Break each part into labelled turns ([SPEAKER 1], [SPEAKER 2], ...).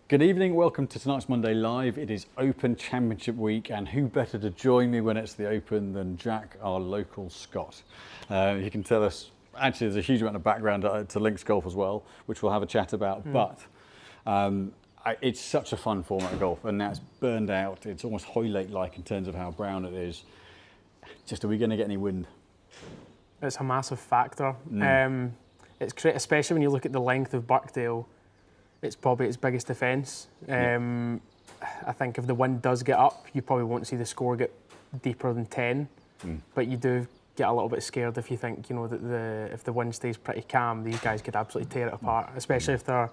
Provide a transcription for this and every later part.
[SPEAKER 1] Good evening, welcome to tonight's Monday Live. It is Open Championship week, and who better to join me when it's the Open than Jack, our local Scot. He can tell us, actually there's a huge amount of background to links golf as well, which we'll have a chat about, but it's such a fun format of golf, and now it's burned out. It's almost Hoylake-like in terms of how brown it is. Just, are we going to get any wind?
[SPEAKER 2] It's a massive factor. It's great, especially when you look at the length of Burkedale. It's probably its biggest defence. I think if the wind does get up, you probably won't see the score get deeper than 10. But you do get a little bit scared if you think, you know, that if the wind stays pretty calm, these guys could absolutely tear it apart. Especially if they're,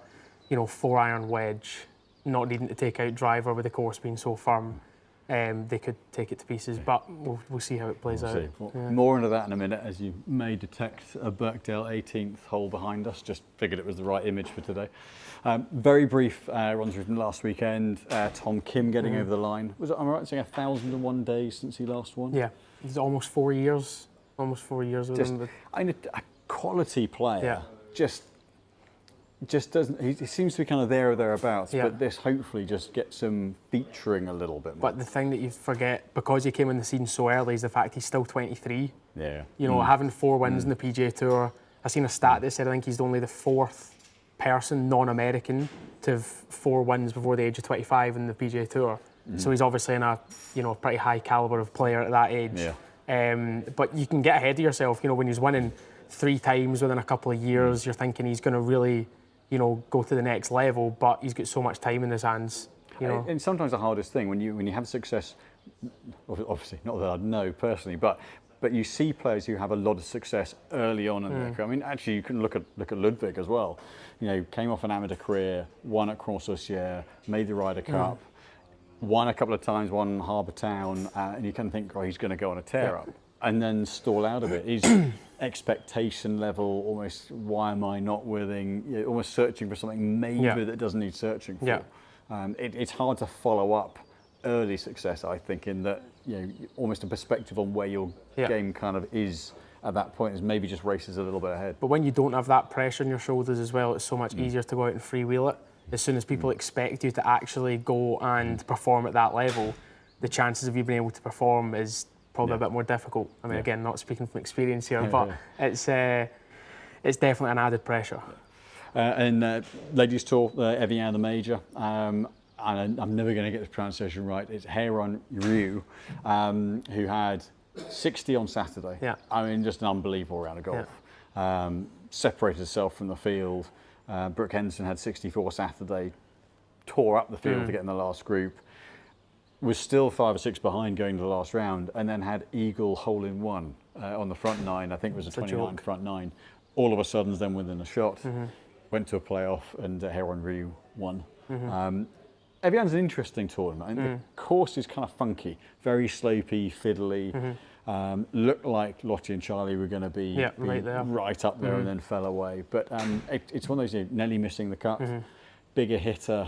[SPEAKER 2] you know, 4-iron wedge, not needing to take out driver with the course being so firm. They could take it to pieces, but we'll see how it plays out.
[SPEAKER 1] Well, more into that in a minute, as you may detect a Burkedale 18th hole behind us. Just figured it was the right image for today. Very brief run through from last weekend. Tom Kim getting over the line. Was it, am I right in saying 1,001 days since he last won?
[SPEAKER 2] Yeah, it's almost 4 years. Almost 4 years with him.
[SPEAKER 1] I mean, a quality player. Just doesn't. He seems to be kind of there or thereabouts. But this hopefully just gets him featuring a little bit more.
[SPEAKER 2] But the thing that you forget, because he came in the scene so early, is the fact he's still 23.
[SPEAKER 1] Yeah.
[SPEAKER 2] You know, having 4 wins in the PGA Tour. I seen a stat that said I think he's only the 4th person, non-American, to have 4 wins before the age of 25 in the PGA Tour. So he's obviously in a, you know, pretty high caliber of player at that age. But you can get ahead of yourself. You know, when he's winning 3 times within a couple of years, you're thinking he's going to really, you know, go to the next level. But he's got so much time in his hands. You know,
[SPEAKER 1] and sometimes the hardest thing when you have success, obviously not that I'd know personally, but you see players who have a lot of success early on in their career. I mean, actually, you can look at Ludwig as well. You know, came off an amateur career, won at Croix-Saucier, made the Ryder Cup, won a couple of times, won Harbour Town, and you can think, oh, he's going to go on a tear up, and then stall out of it. His expectation level, almost, why am I not winning? You know, almost searching for something maybe that doesn't need searching for. It's hard to follow up early success, I think, in that, you know, almost a perspective on where your game kind of is at that point is maybe just races a little bit ahead.
[SPEAKER 2] But when you don't have that pressure on your shoulders as well, it's so much easier to go out and freewheel it. As soon as people expect you to actually go and perform at that level, the chances of you being able to perform is probably a bit more difficult. I mean, again, not speaking from experience here, but it's definitely an added pressure.
[SPEAKER 1] And Ladies Tour, Evian the major. And I'm never going to get this pronunciation right. It's Hye-Jin Choi, who had 60 on Saturday. I mean, just an unbelievable round of golf. Separated herself from the field. Brooke Henderson had 64 Saturday, tore up the field to get in the last group. Was still 5 or 6 behind going to the last round, and then had eagle hole-in-one on the front 9. I think it was a 29 front 9. All of a sudden, then within a shot, went to a playoff, and Hye-Jin Choi won. Evian's an interesting tournament. I mean, the course is kind of funky, very slopey, fiddly. Looked like Lottie and Charlie were going to be right up there and then fell away. But it's one of those, you know, Nelly missing the cut, bigger hitter,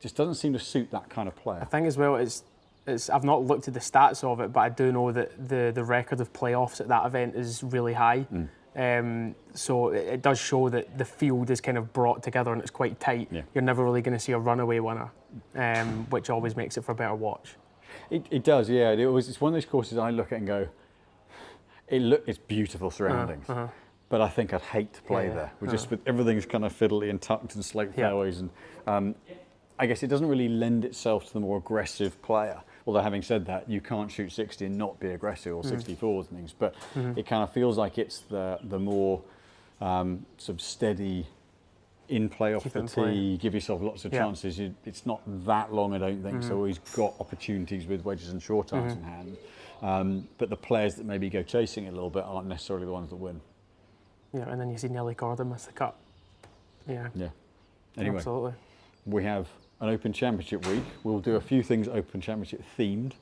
[SPEAKER 1] just doesn't seem to suit that kind of player.
[SPEAKER 2] I think as well, it's I've not looked at the stats of it, but I do know that the record of playoffs at that event is really high. So it does show that the field is kind of brought together and it's quite tight. You're never really going to see a runaway winner, which always makes it for a better watch.
[SPEAKER 1] It does, yeah. It's one of those courses I look at and go, it's beautiful surroundings, but I think I'd hate to play there. With everything's kind of fiddly and tucked and sloped fairways, and I guess it doesn't really lend itself to the more aggressive player. Although having said that, you can't shoot 60 and not be aggressive, or 64s and things. But it kind of feels like it's the more sort of steady in play off the tee, give yourself lots of chances. It's not that long, I don't think, so he's got opportunities with wedges and short irons in hand. But the players that maybe go chasing it a little bit aren't necessarily the ones that win.
[SPEAKER 2] Yeah, and then you see Nelly Gordon miss the cut. Yeah.
[SPEAKER 1] Anyway,
[SPEAKER 2] absolutely.
[SPEAKER 1] We have an Open Championship week. We'll do a few things Open Championship themed,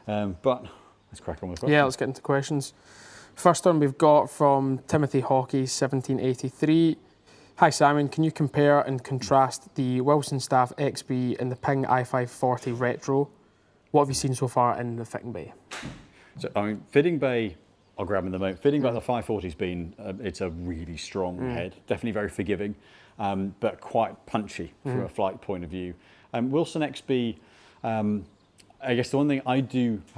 [SPEAKER 1] but let's crack on with questions.
[SPEAKER 2] Yeah, let's get into questions. First one we've got from Timothy Hockey, 1783. Hi Simon, can you compare and contrast the Wilson Staff XB and the Ping i540 Retro? What have you seen so far in the Fitting Bay?
[SPEAKER 1] So, I mean, Fitting Bay, I'll grab in the moment. Fitting Bay, the 540's been, it's a really strong head, definitely very forgiving, but quite punchy from a flight point of view. Wilson XB, I guess the one thing I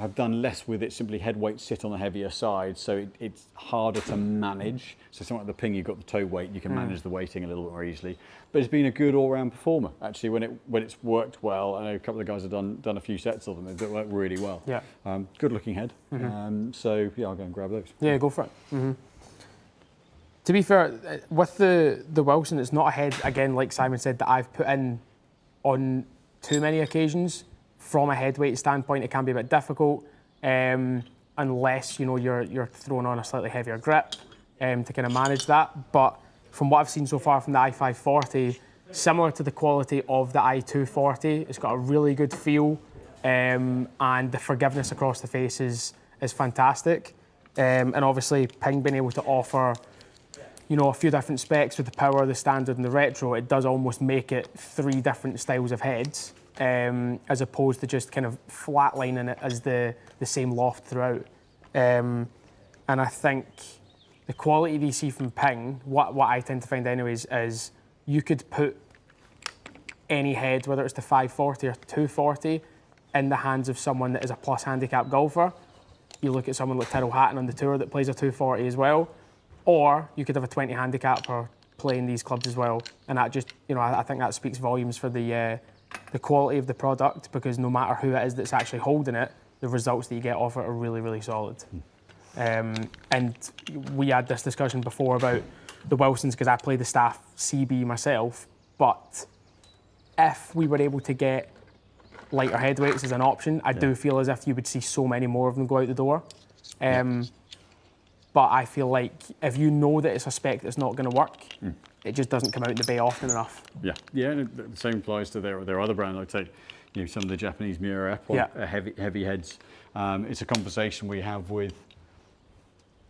[SPEAKER 1] have done less with it, simply head weight sit on the heavier side, so it's harder to manage. So something like the Ping, you've got the toe weight, you can manage the weighting a little bit more easily. But it's been a good all-round performer, actually, when it's worked well. I know a couple of guys have done a few sets of them, they've worked really well.
[SPEAKER 2] Yeah.
[SPEAKER 1] Good looking head. So yeah, I'll go and grab those.
[SPEAKER 2] Yeah, go for it. To be fair, with the Wilson, it's not a head, again, like Simon said, that I've put in on too many occasions. From a head weight standpoint, it can be a bit difficult unless you're throwing on a slightly heavier grip to kind of manage that. But from what I've seen so far from the i540, similar to the quality of the i240, it's got a really good feel, and the forgiveness across the face is fantastic. And obviously, Ping being able to offer a few different specs with the power, the standard, and the retro, it does almost make it 3 different styles of heads. As opposed to just kind of flatlining it as the same loft throughout. And I think the quality you see from Ping, what I tend to find anyways, is you could put any head, whether it's the 540 or 240, in the hands of someone that is a plus handicap golfer. You look at someone like Tyrrell Hatton on the tour that plays a 240 as well, or you could have a 20 handicapper playing these clubs as well. And that just, I think that speaks volumes for the quality of the product, because no matter who it is that's actually holding it, the results that you get off it are really, really solid. And we had this discussion before about the Wilsons, because I play the staff CB myself, but if we were able to get lighter headweights as an option, I do feel as if you would see so many more of them go out the door. But I feel like if you know that it's a spec that's not going to work, it just doesn't come out in the bay often enough.
[SPEAKER 1] Yeah, and the same applies to their other brands. I'd say, some of the Japanese Miura heavy heads. It's a conversation we have with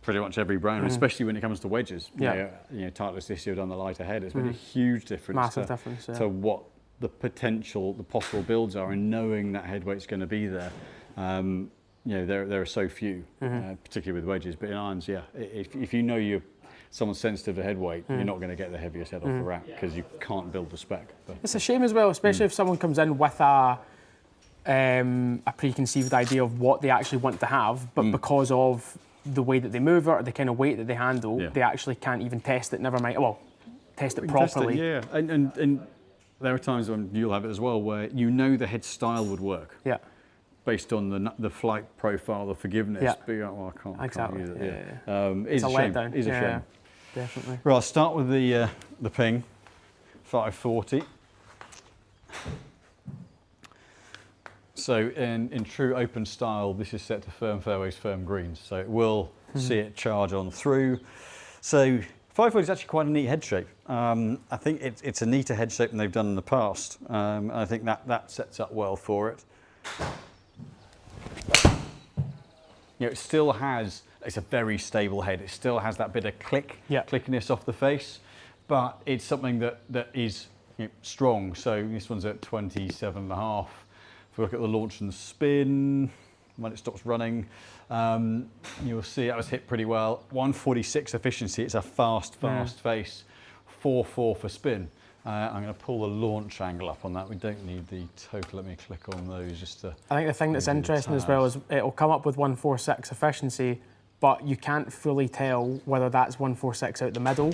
[SPEAKER 1] pretty much every brand, especially when it comes to wedges. Titleist this year done the lighter head. It's made a huge difference.
[SPEAKER 2] Massive difference
[SPEAKER 1] to what the possible builds are, and knowing that head weight's going to be there. There are so few, particularly with wedges. But in irons, if you know someone's sensitive to head weight, you're not going to get the heaviest head off the rack, because you can't build the spec. But
[SPEAKER 2] it's a shame as well, especially if someone comes in with a preconceived idea of what they actually want to have, but because of the way that they move it or the kind of weight that they handle, they actually can't even test it. Never mind, test it properly.
[SPEAKER 1] And there are times when you'll have it as well where the head style would work. Based on the flight profile, the forgiveness, but you're like, I can't use it. It's a shame.
[SPEAKER 2] Letdown.
[SPEAKER 1] It's a shame.
[SPEAKER 2] Definitely.
[SPEAKER 1] Right, I'll start with the Ping 540. So in true open style, this is set to firm fairways, firm greens. So it will see it charge on through. So 540 is actually quite a neat head shape. I think it's a neater head shape than they've done in the past. And I think that sets up well for it. It still has, it's a very stable head. It still has that bit of clickiness off the face, but it's something that is strong. So this one's at 27.5. If we look at the launch and spin, when it stops running, you'll see that was hit pretty well. 146 efficiency, it's a fast face. 4.4 for spin. I'm going to pull the launch angle up on that. We don't need the total. Let me click on those just to...
[SPEAKER 2] I think the thing that's interesting as well is it'll come up with 146 efficiency, but you can't fully tell whether that's 146 out the middle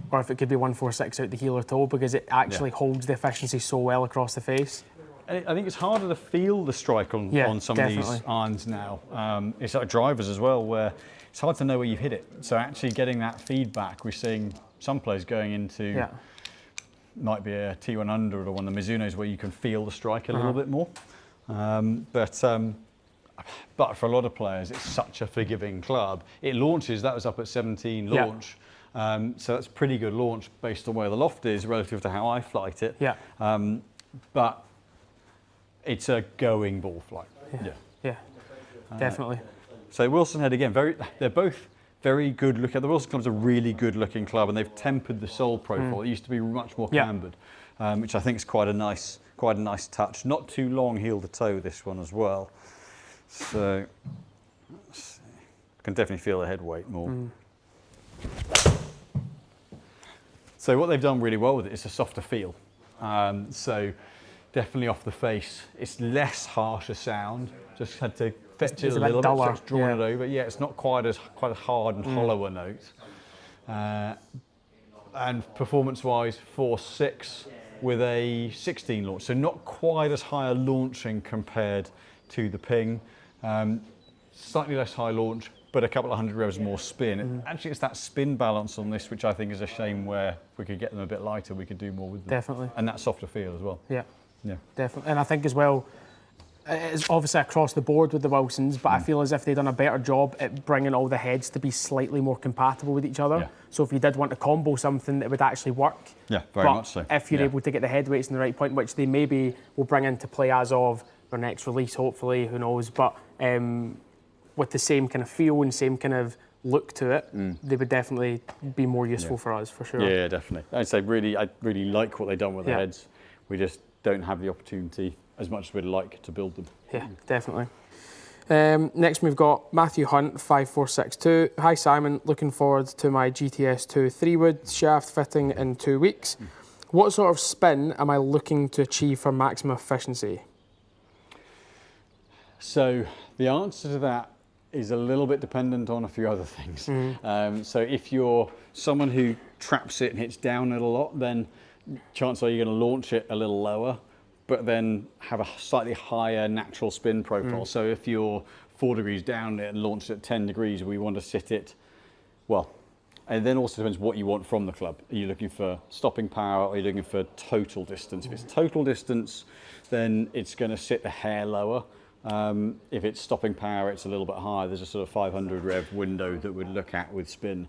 [SPEAKER 2] or if it could be 146 out the heel or toe, because it actually holds the efficiency so well across the face.
[SPEAKER 1] I think it's harder to feel the strike on some of these irons now. It's like drivers as well, where it's hard to know where you've hit it. So actually getting that feedback, we're seeing some players going into... might be a T100 or one of the Mizunos where you can feel the strike a little bit more. But for a lot of players, it's such a forgiving club. It launches, that was up at 17 launch. So that's pretty good launch based on where the loft is relative to how I flight it. But it's a going ball flight.
[SPEAKER 2] Definitely.
[SPEAKER 1] So Wilson Head again, they're both very good looking. The Wilson Club's a really good looking club, and they've tempered the sole profile. It used to be much more cambered, which I think is quite a nice touch. Not too long heel to toe this one as well. So let's see. I can definitely feel the head weight more. So what they've done really well with it is a softer feel. So definitely off the face. It's less harsh a sound. Just had to fetch it a little bit, so it's drawn it over. Yeah, it's not quite as hard and hollow a note. And performance-wise, 4.6 with a 16 launch, so not quite as high a launching compared to the Ping. Slightly less high launch, but a couple of hundred revs more spin. Actually, it's that spin balance on this which I think is a shame, where if we could get them a bit lighter, we could do more with them.
[SPEAKER 2] Definitely.
[SPEAKER 1] And that softer feel as well.
[SPEAKER 2] Yeah.
[SPEAKER 1] Yeah.
[SPEAKER 2] Definitely. And I think as well, it's obviously across the board with the Wilsons, but I feel as if they'd done a better job at bringing all the heads to be slightly more compatible with each other. Yeah. So if you did want to combo something, that would actually work.
[SPEAKER 1] Yeah, very much so.
[SPEAKER 2] If you're able to get the head weights in the right point, which they maybe will bring into play as of their next release, hopefully, who knows, but with the same kind of feel and same kind of look to it, they would definitely be more useful for us, for sure.
[SPEAKER 1] Yeah, definitely. I'd say I really like what they've done with the heads. We just don't have the opportunity as much as we'd like to build them.
[SPEAKER 2] Yeah, definitely. Next we've got Matthew Hunt, 5462. Hi Simon, looking forward to my GTS2 3-wood shaft fitting in 2 weeks. What sort of spin am I looking to achieve for maximum efficiency?
[SPEAKER 1] So the answer to that is a little bit dependent on a few other things. So if you're someone who traps it and hits down it a lot, then chances are you're going to launch it a little lower, but then have a slightly higher natural spin profile. So if you're 4 degrees down it and launch it at 10 degrees, we want to sit it, well, and then also depends what you want from the club. Are you looking for stopping power, or are you looking for total distance? If it's total distance, then it's going to sit a hair lower. If it's stopping power, it's a little bit higher. There's a sort of 500 rev window that we'd look at with spin.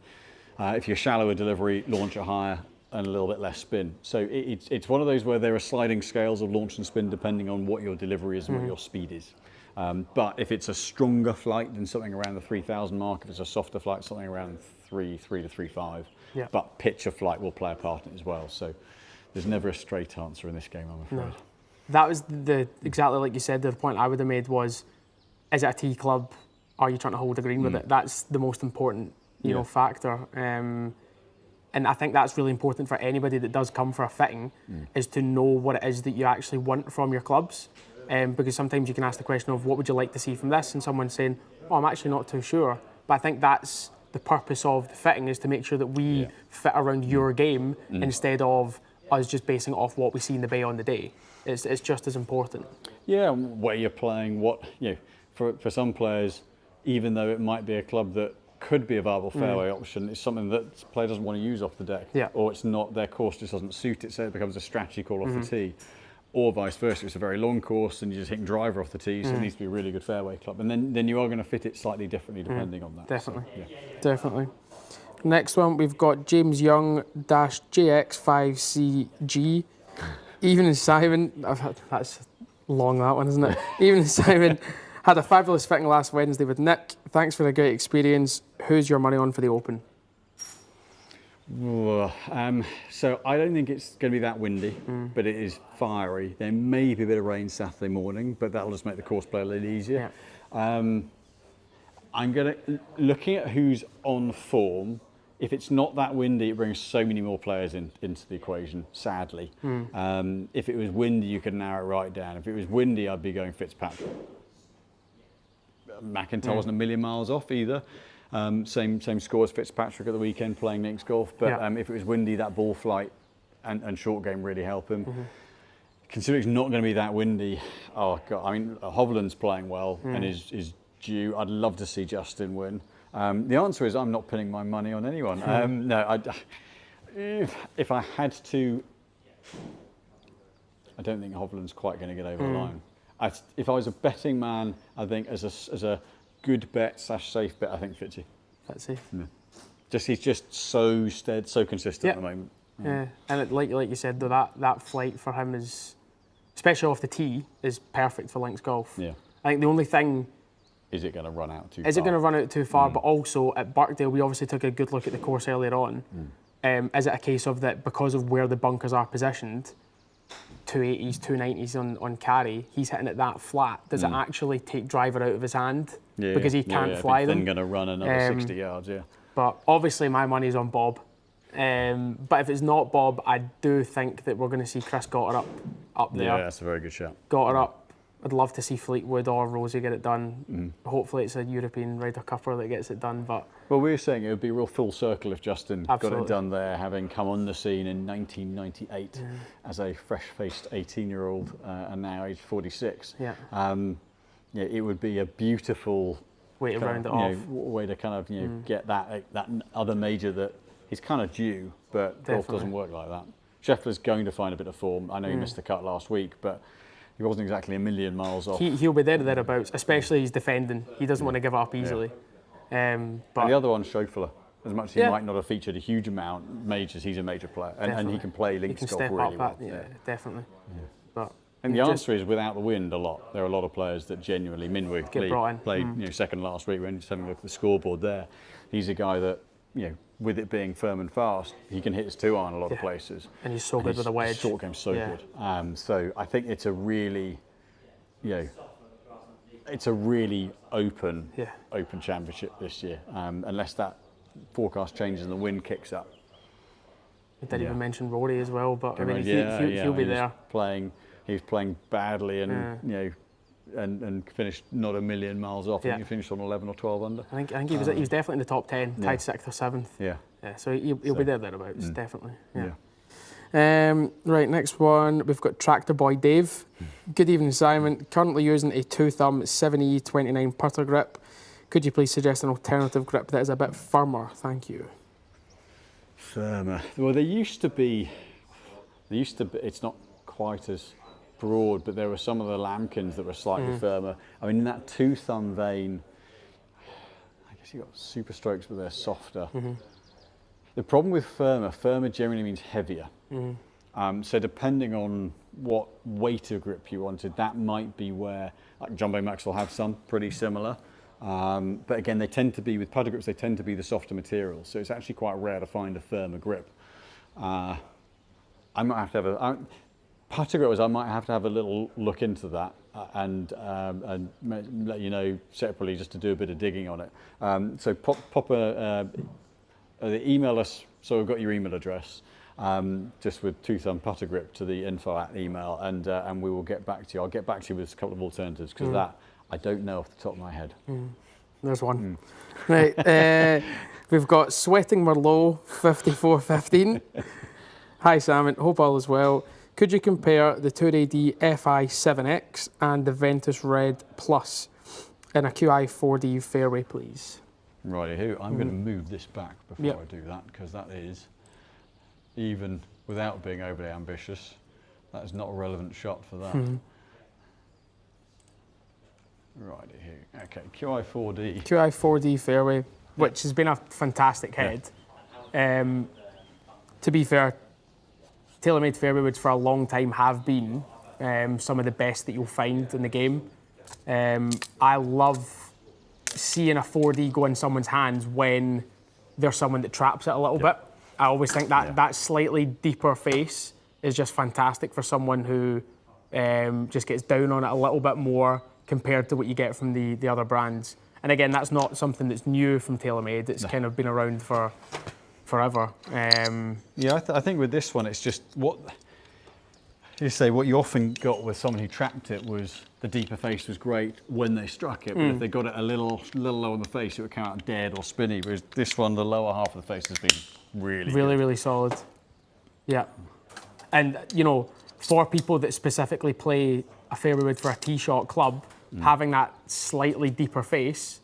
[SPEAKER 1] If you're shallower delivery, launch it higher and a little bit less spin. So it's one of those where there are sliding scales of launch and spin depending on what your delivery is and what your speed is. But if it's a stronger flight, then something around the 3,000 mark. If it's a softer flight, something around 3 to 3.5. Yeah. But pitch of flight will play a part in it as well. So there's never a straight answer in this game, I'm afraid.
[SPEAKER 2] No. That was exactly like you said, the point I would have made was, is it a tee club? Are you trying to hold a green with it? That's the most important, you know, factor. And I think that's really important for anybody that does come for a fitting, is to know what it is that you actually want from your clubs. Because sometimes you can ask the question of, what would you like to see from this? And someone's saying, oh, I'm actually not too sure. But I think that's the purpose of the fitting, is to make sure that we fit around your game instead of us just basing it off what we see in the bay on the day. It's just as important. Yeah,
[SPEAKER 1] where you're playing, what, you know, for some players, even though it might be a club that could be a viable fairway option, it's something that the player doesn't want to use off the deck. Yeah. Or it's not, their course just doesn't suit it, so it becomes a strategy call off the tee. Or vice versa, it's a very long course and you're just hitting driver off the tee, so it needs to be a really good fairway club. And then you are going to fit it slightly differently depending on that. Definitely. So,
[SPEAKER 2] definitely. Next one, we've got James Young -JX5CG. Evening Simon, that's long, that one, isn't it? Evening Simon, had a fabulous fitting last Wednesday with Nick. Thanks for a great experience. Who's your money on for the Open?
[SPEAKER 1] So I don't think it's going to be that windy, but it is fiery. There may be a bit of rain Saturday morning, but that'll just make the course play a little easier. Yeah. I'm looking at who's on form. If it's not that windy, it brings so many more players into the equation, sadly. If it was windy, you could narrow it right down. If it was windy, I'd be going Fitzpatrick. McIntyre wasn't a million miles off either. Same score as Fitzpatrick at the weekend playing Nick's golf. But if it was windy, that ball flight and short game really help him. Considering it's not going to be that windy, oh God, I mean, Hovland's playing well and is due. I'd love to see Justin win. The answer is I'm not pinning my money on anyone. No, if I had to, I don't think Hovland's quite going to get over the line. If I was a betting man, I think as a good bet / safe bet, I think Fitzy.
[SPEAKER 2] Fitzy.
[SPEAKER 1] Yeah. He's just so so consistent at the moment.
[SPEAKER 2] Yeah, and like you said, though, that flight for him is, especially off the tee, is perfect for links golf. Yeah. I think the only thing,
[SPEAKER 1] is it going to run out too far?
[SPEAKER 2] Is it going to run out too far? But also at Burkedale, we obviously took a good look at the course earlier on. Is it a case of that because of where the bunkers are positioned, 280s, 290s on carry, he's hitting it that flat? Does it actually take driver out of his hand because he can't fly them?
[SPEAKER 1] Then going to run another 60 yards,
[SPEAKER 2] But obviously my money's on Bob. But if it's not Bob, I do think that we're going to see Chris Gotter up there.
[SPEAKER 1] Yeah, that's a very good shot.
[SPEAKER 2] Got her up. I'd love to see Fleetwood or Rosie get it done. Hopefully it's a European Ryder Cupper that gets it done. But
[SPEAKER 1] well, we were saying it would be a real full circle if Justin
[SPEAKER 2] absolutely.
[SPEAKER 1] got it done there, having come on the scene in 1998 as a fresh-faced 18-year-old and now age 46.
[SPEAKER 2] Yeah.
[SPEAKER 1] Yeah, it would be a beautiful
[SPEAKER 2] way to round it off.
[SPEAKER 1] Way to kind of get that other major that is kind of due, but golf doesn't work like that. Scheffler's going to find a bit of form. I know he missed the cut last week, but he wasn't exactly a million miles off.
[SPEAKER 2] He'll be there or thereabouts, especially he's defending. He doesn't want to give it up easily. But
[SPEAKER 1] and the other one's Scheffler. As much as he might not have featured a huge amount majors, he's a major player, and he can play links golf really well.
[SPEAKER 2] Definitely. Yeah. But
[SPEAKER 1] and the answer is without the wind a lot. There are a lot of players that genuinely, Minwoo played second last week. When just having a look at the scoreboard there, he's a guy that with it being firm and fast, he can hit his 2-iron a lot of places.
[SPEAKER 2] And he's so good with a wedge.
[SPEAKER 1] His short game's so good. So I think it's a really, it's a really open championship this year, unless that forecast changes and the wind kicks up.
[SPEAKER 2] I didn't even mention Rory as well, but I mean, he'll be there.
[SPEAKER 1] He was playing badly and and finished not a million miles off. I think he finished on 11 or 12 under.
[SPEAKER 2] I think he was definitely in the top 10, tied 6th or 7th.
[SPEAKER 1] Yeah.
[SPEAKER 2] So he'll be thereabouts, definitely. Right, next one, we've got Tractor Boy Dave. Good evening, Simon. Currently using a 2-thumb 7E29 putter grip. Could you please suggest an alternative grip that is a bit firmer? Thank you.
[SPEAKER 1] Firmer. Well, there used to be, it's not quite as broad, but there were some of the lambkins that were slightly firmer. I mean, in that 2-thumb vein, I guess you've got super strokes, but they're softer. The problem with firmer generally means heavier. So depending on what weight of grip you wanted, that might be where, like John Bay Maxwell have some pretty similar. But again, they tend to be, with putter grips, they tend to be the softer materials. So it's actually quite rare to find a firmer grip. I might have to have putter grippers, I might have to have a little look into that and let you know separately just to do a bit of digging on it. So email us, so we've got your email address, just with 2-thumb putter grip to the info@email, and we will get back to you. I'll get back to you with a couple of alternatives, because that I don't know off the top of my head.
[SPEAKER 2] There's one. Right, we've got Sweating Merlot 5415. Hi Simon, hope all is well. Could you compare the Tour AD FI7X and the Ventus Red Plus in a QI 4D fairway, please?
[SPEAKER 1] Righty-hoo. I'm going to move this back before I do that, because that is, even without being overly ambitious, that is not a relevant shot for that. Righty-hoo. Okay, QI 4D. QI 4D
[SPEAKER 2] fairway, which has been a fantastic head. To be fair, TaylorMade fairway woods for a long time have been some of the best that you'll find in the game. I love seeing a 4D go in someone's hands when there's someone that traps it a little bit. I always think that that slightly deeper face is just fantastic for someone who just gets down on it a little bit more compared to what you get from the other brands. And again, that's not something that's new from TaylorMade. It's kind of been around for forever.
[SPEAKER 1] I think with this one, it's just what you often got with someone who trapped it was the deeper face was great when they struck it, but if they got it a little low on the face, it would come out dead or spinny. Whereas this one, the lower half of the face has been really
[SPEAKER 2] solid. Yeah, and for people that specifically play a fairway wood for a tee shot club, having that slightly deeper face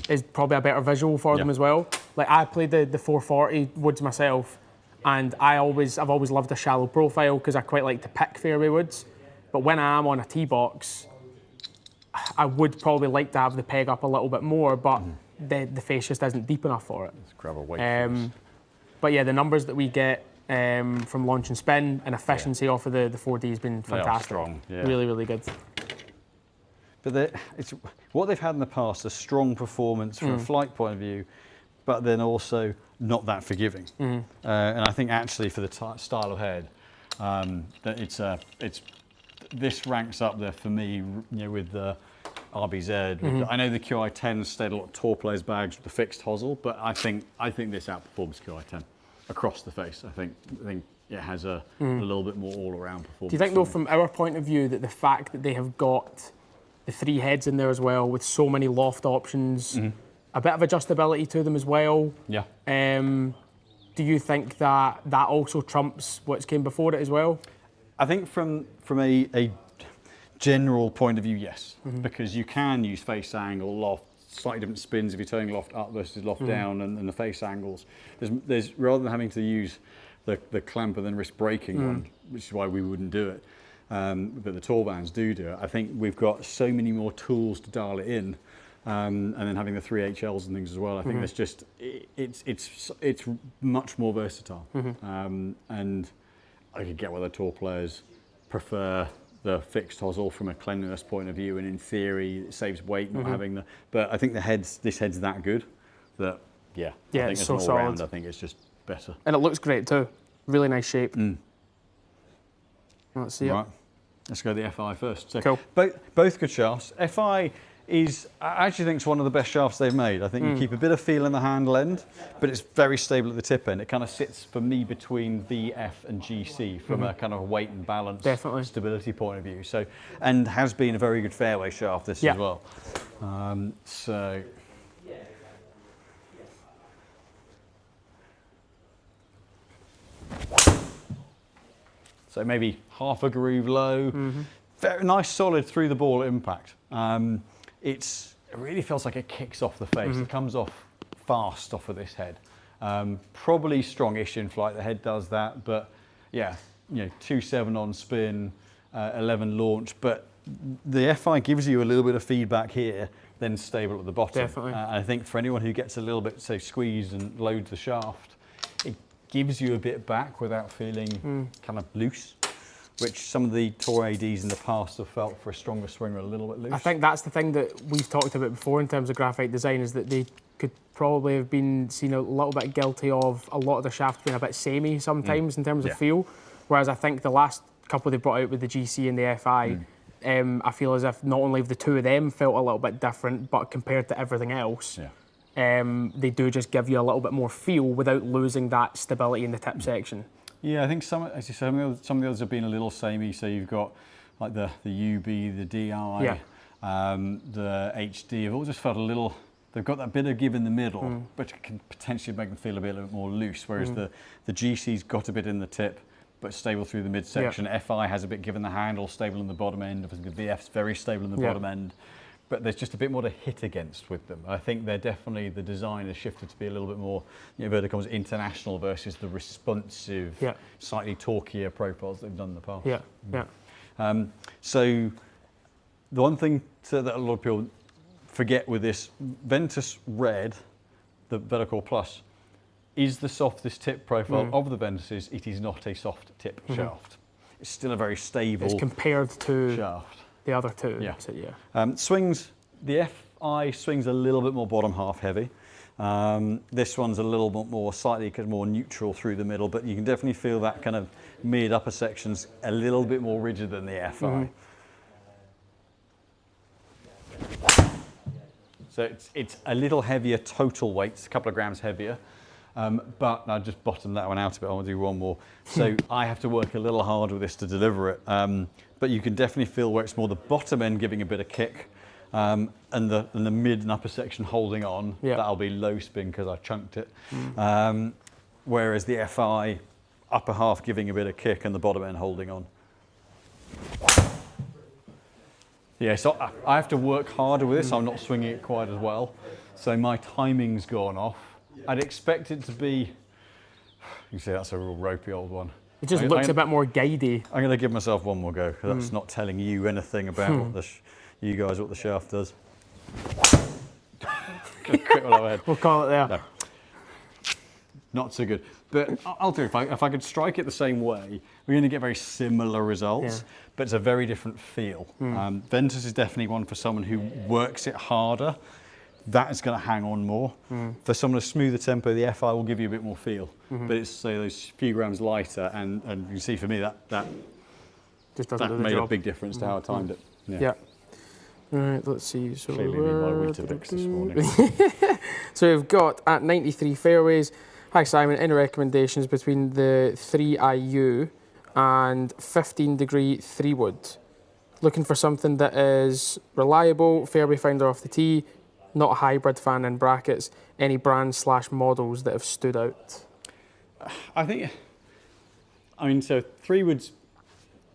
[SPEAKER 2] is probably a better visual for them as well. Like I played the 440 woods myself, and I've always loved a shallow profile because I quite like to pick fairway woods. But when I am on a tee box, I would probably like to have the peg up a little bit more, but the face just isn't deep enough for it.
[SPEAKER 1] Let's grab a weight.
[SPEAKER 2] But yeah, the numbers that we get from launch and spin and efficiency off of the 4D has been fantastic.
[SPEAKER 1] They are strong.
[SPEAKER 2] Really, really good.
[SPEAKER 1] But it's what they've had in the past, a strong performance from a flight point of view, but then also not that forgiving. And I think actually for the style of head, that this ranks up there for me, with the RBZ. I know the QI10 stayed a lot taller players bags with the fixed hosel, but I think this outperforms QI10 across the face. I think it has a little bit more all-around performance.
[SPEAKER 2] Do you think, though, from our point of view, that the fact that they have got the 3 heads in there as well, with so many loft options, a bit of adjustability to them as well?
[SPEAKER 1] Yeah.
[SPEAKER 2] Do you think that also trumps what's came before it as well?
[SPEAKER 1] I think from a general point of view, yes, because you can use face angle, loft, slightly different spins if you're turning loft up versus loft down, and the face angles. There's rather than having to use the clamp and then risk breaking one, which is why we wouldn't do it, but the tour vans do it. I think we've got so many more tools to dial it in, and then having the 3 HLs and things as well. I think that's just it's much more versatile, and I could get why the tour players prefer the fixed hosel from a cleanliness point of view, and in theory it saves weight not having the. But I think this head's that good that I think it's so all round. I think it's just better,
[SPEAKER 2] and it looks great too. Really nice shape. Let's see it.
[SPEAKER 1] Let's go the FI first. So
[SPEAKER 2] cool.
[SPEAKER 1] Both good shafts. FI is, I actually think it's one of the best shafts they've made. I think you keep a bit of feel in the handle end, but it's very stable at the tip end. It kind of sits for me between VF and GC from a kind of weight and balance, stability point of view. So, and has been a very good fairway shaft this as well. So maybe half a groove low, very nice solid through the ball impact. It really feels like it kicks off the face. It comes off fast off of this head. Probably strongish in flight, the head does that, but yeah, 2.7 on spin, 11 launch, but the FI gives you a little bit of feedback here, then stable at the bottom.
[SPEAKER 2] Definitely.
[SPEAKER 1] I think for anyone who gets a little bit, say, squeezed and loads the shaft, it gives you a bit back without feeling kind of loose, which some of the Tour ADs in the past have felt for a stronger swinger a little bit loose.
[SPEAKER 2] I think that's the thing that we've talked about before in terms of graphite design, is that they could probably have been seen a little bit guilty of a lot of the shafts being a bit samey sometimes in terms of feel, whereas I think the last couple they brought out with the GC and the FI, I feel as if not only have the two of them felt a little bit different, but compared to everything else, they do just give you a little bit more feel without losing that stability in the tip section.
[SPEAKER 1] Yeah, I think as you said, some of the others have been a little samey. So you've got like the UB, the DI, the HD. Have all just felt a little. They've got that bit of give in the middle, but it can potentially make them feel a bit more loose. Whereas the GC's got a bit in the tip, but stable through the midsection. FI has a bit give in the handle, stable in the bottom end. The VF's very stable in the bottom end. But there's just a bit more to hit against with them. I think they're definitely, the design has shifted to be a little bit more, Verticom's international versus the responsive, slightly torquier profiles they've done in the past. So the one thing that a lot of people forget with this, Ventus Red, the Vertical Plus, is the softest tip profile of the Ventuses. It is not a soft tip shaft. It's still a very stable
[SPEAKER 2] compared to
[SPEAKER 1] shaft.
[SPEAKER 2] The other two,
[SPEAKER 1] swings, the FI swings a little bit more bottom half heavy. This one's a little bit more, slightly more neutral through the middle, but you can definitely feel that kind of mid upper section's a little bit more rigid than the FI. So it's a little heavier total weight, it's a couple of grams heavier. But I just bottomed that one out a bit. I want to do one more. So I have to work a little harder with this to deliver it. But you can definitely feel where it's more the bottom end giving a bit of kick, and the mid and upper section holding on. That'll be low spin because I chunked it. Whereas the FI upper half giving a bit of kick and the bottom end holding on. Yeah, so I have to work harder with this. I'm not swinging it quite as well. So my timing's gone off. I'd expect it to be, you can see that's a real ropey old one.
[SPEAKER 2] It just looks a bit more guidey.
[SPEAKER 1] I'm going to give myself one more go, because that's not telling you anything about what you guys what the shaft does.
[SPEAKER 2] We'll call it there.
[SPEAKER 1] No. Not so good. But I'll do it. If I could strike it the same way, we're going to get very similar results, but it's a very different feel. Ventus is definitely one for someone who works it harder. That is going to hang on more. For someone to smooth the tempo, the FI will give you a bit more feel. But it's, say, those few grams lighter, and you can see for me that
[SPEAKER 2] just doesn't do the
[SPEAKER 1] made
[SPEAKER 2] job.
[SPEAKER 1] A big difference to how I timed it.
[SPEAKER 2] Yeah. All right, let's see. So
[SPEAKER 1] clearly my Weetabix this morning.
[SPEAKER 2] So we've got at 93 fairways, Hi Simon, any recommendations between the 3IU and 15 degree 3-wood? Looking for something that is reliable, fairway finder off the tee, not a hybrid fan in brackets. Any brands/models that have stood out?
[SPEAKER 1] I mean, so 3-wood's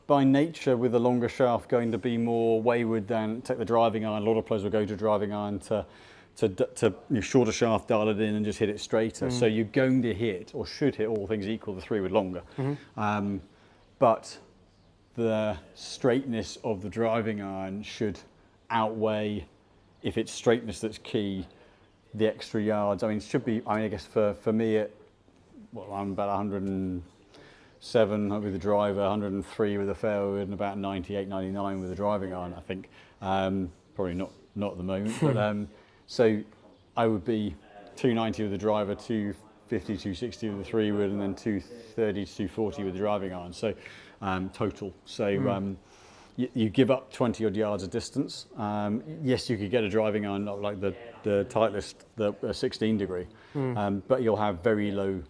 [SPEAKER 1] by nature with a longer shaft going to be more wayward than take the driving iron. A lot of players will go to driving iron to shorter shaft, dial it in and just hit it straighter. So you're going to hit, or should hit, all things equal, the 3-wood longer. But the straightness of the driving iron should outweigh, if it's straightness that's key, the extra yards. I mean, it should be, I guess for me, I'm about 107 with the driver, 103 with the fairway, and about 98, 99 with the driving iron, I think. Probably not at the moment, but so I would be 290 with the driver, 250, 260 with the 3-wood, and then 230 to 240 with the driving iron. So total. So you give up 20 odd yards of distance. Yes, you could get a driving iron like the Titleist, the 16 degree, but you'll have very low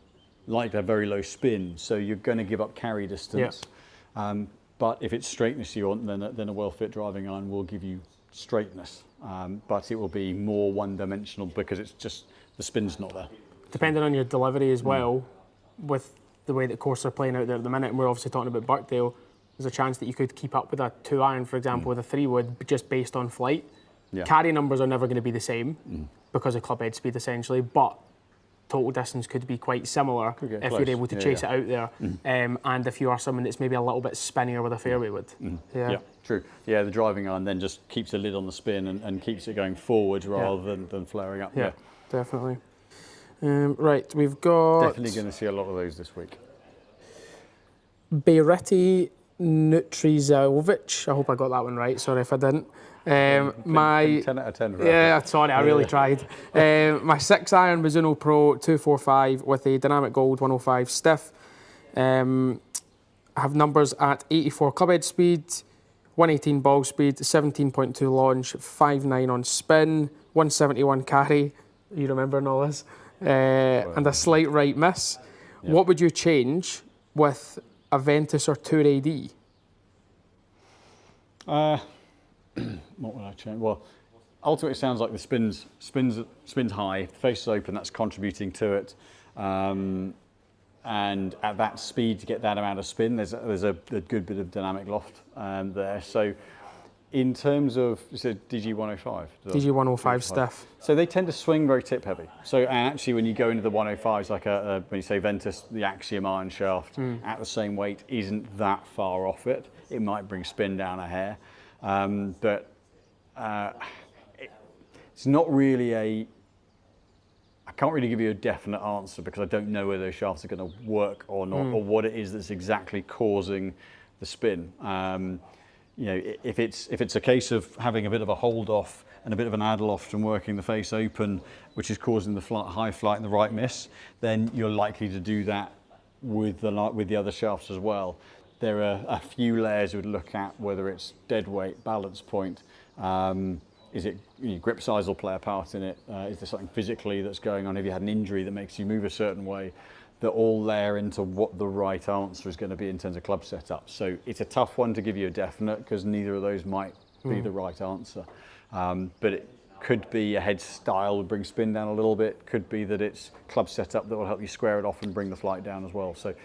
[SPEAKER 1] spin. So you're going to give up carry distance. But if it's straightness you want, then a well-fit driving iron will give you straightness. But it will be more one-dimensional because it's just the spin's not there.
[SPEAKER 2] Depending on your delivery as well, with the way that courses are playing out there at the minute, and we're obviously talking about Burkedale, there's a chance that you could keep up with a 2-iron, for example, with a 3-wood, just based on flight. Carry numbers are never going to be the same because of club head speed, essentially, but total distance could be quite similar if you're able to chase it out there. And if you are someone that's maybe a little bit spinnier with a fairway wood.
[SPEAKER 1] Yeah, true. Yeah, the driving iron then just keeps a lid on the spin and keeps it going forward rather than flaring up.
[SPEAKER 2] Yeah, definitely. Right, we've got...
[SPEAKER 1] Definitely going to see a lot of those this week.
[SPEAKER 2] Bereti Nutrizovic. I hope I got that one right. Sorry if I didn't.
[SPEAKER 1] 10 out of 10.
[SPEAKER 2] Yeah, sorry, I really tried. My 6-iron Mizuno Pro 245 with a Dynamic Gold 105 stiff. I have numbers at 84 clubhead speed, 118 ball speed, 17.2 launch, 5.9 on spin, 171 carry. You remembering all this? And a slight right miss. What would you change with a Ventus or Tour AD?
[SPEAKER 1] What would I change? Well, ultimately, it sounds like the spin's high. If the face is open, that's contributing to it. And at that speed, to get that amount of spin, there's a good bit of dynamic loft there. So, in terms of, you said DG105?
[SPEAKER 2] DG105 stiff.
[SPEAKER 1] So they tend to swing very tip heavy. So, and actually, when you go into the 105s, like when you say Ventus, the Axiom iron shaft at the same weight isn't that far off it. It might bring spin down a hair. But it's not really I can't really give you a definite answer because I don't know whether those shafts are going to work or not, or what it is that's exactly causing the spin. You know, if it's a case of having a bit of a hold off and a bit of an add loft and working the face open, which is causing the high flight and the right miss, then you're likely to do that with the other shafts as well. There are a few layers you would look at, whether it's dead weight, balance point, is it grip size will play a part in it, is there something physically that's going on, have you had an injury that makes you move a certain way, that all layer into what the right answer is going to be in terms of club setup. So it's a tough one to give you a definite because neither of those might be the right answer. But it could be a head style would bring spin down a little bit, could be that it's club setup that will help you square it off and bring the flight down as well. So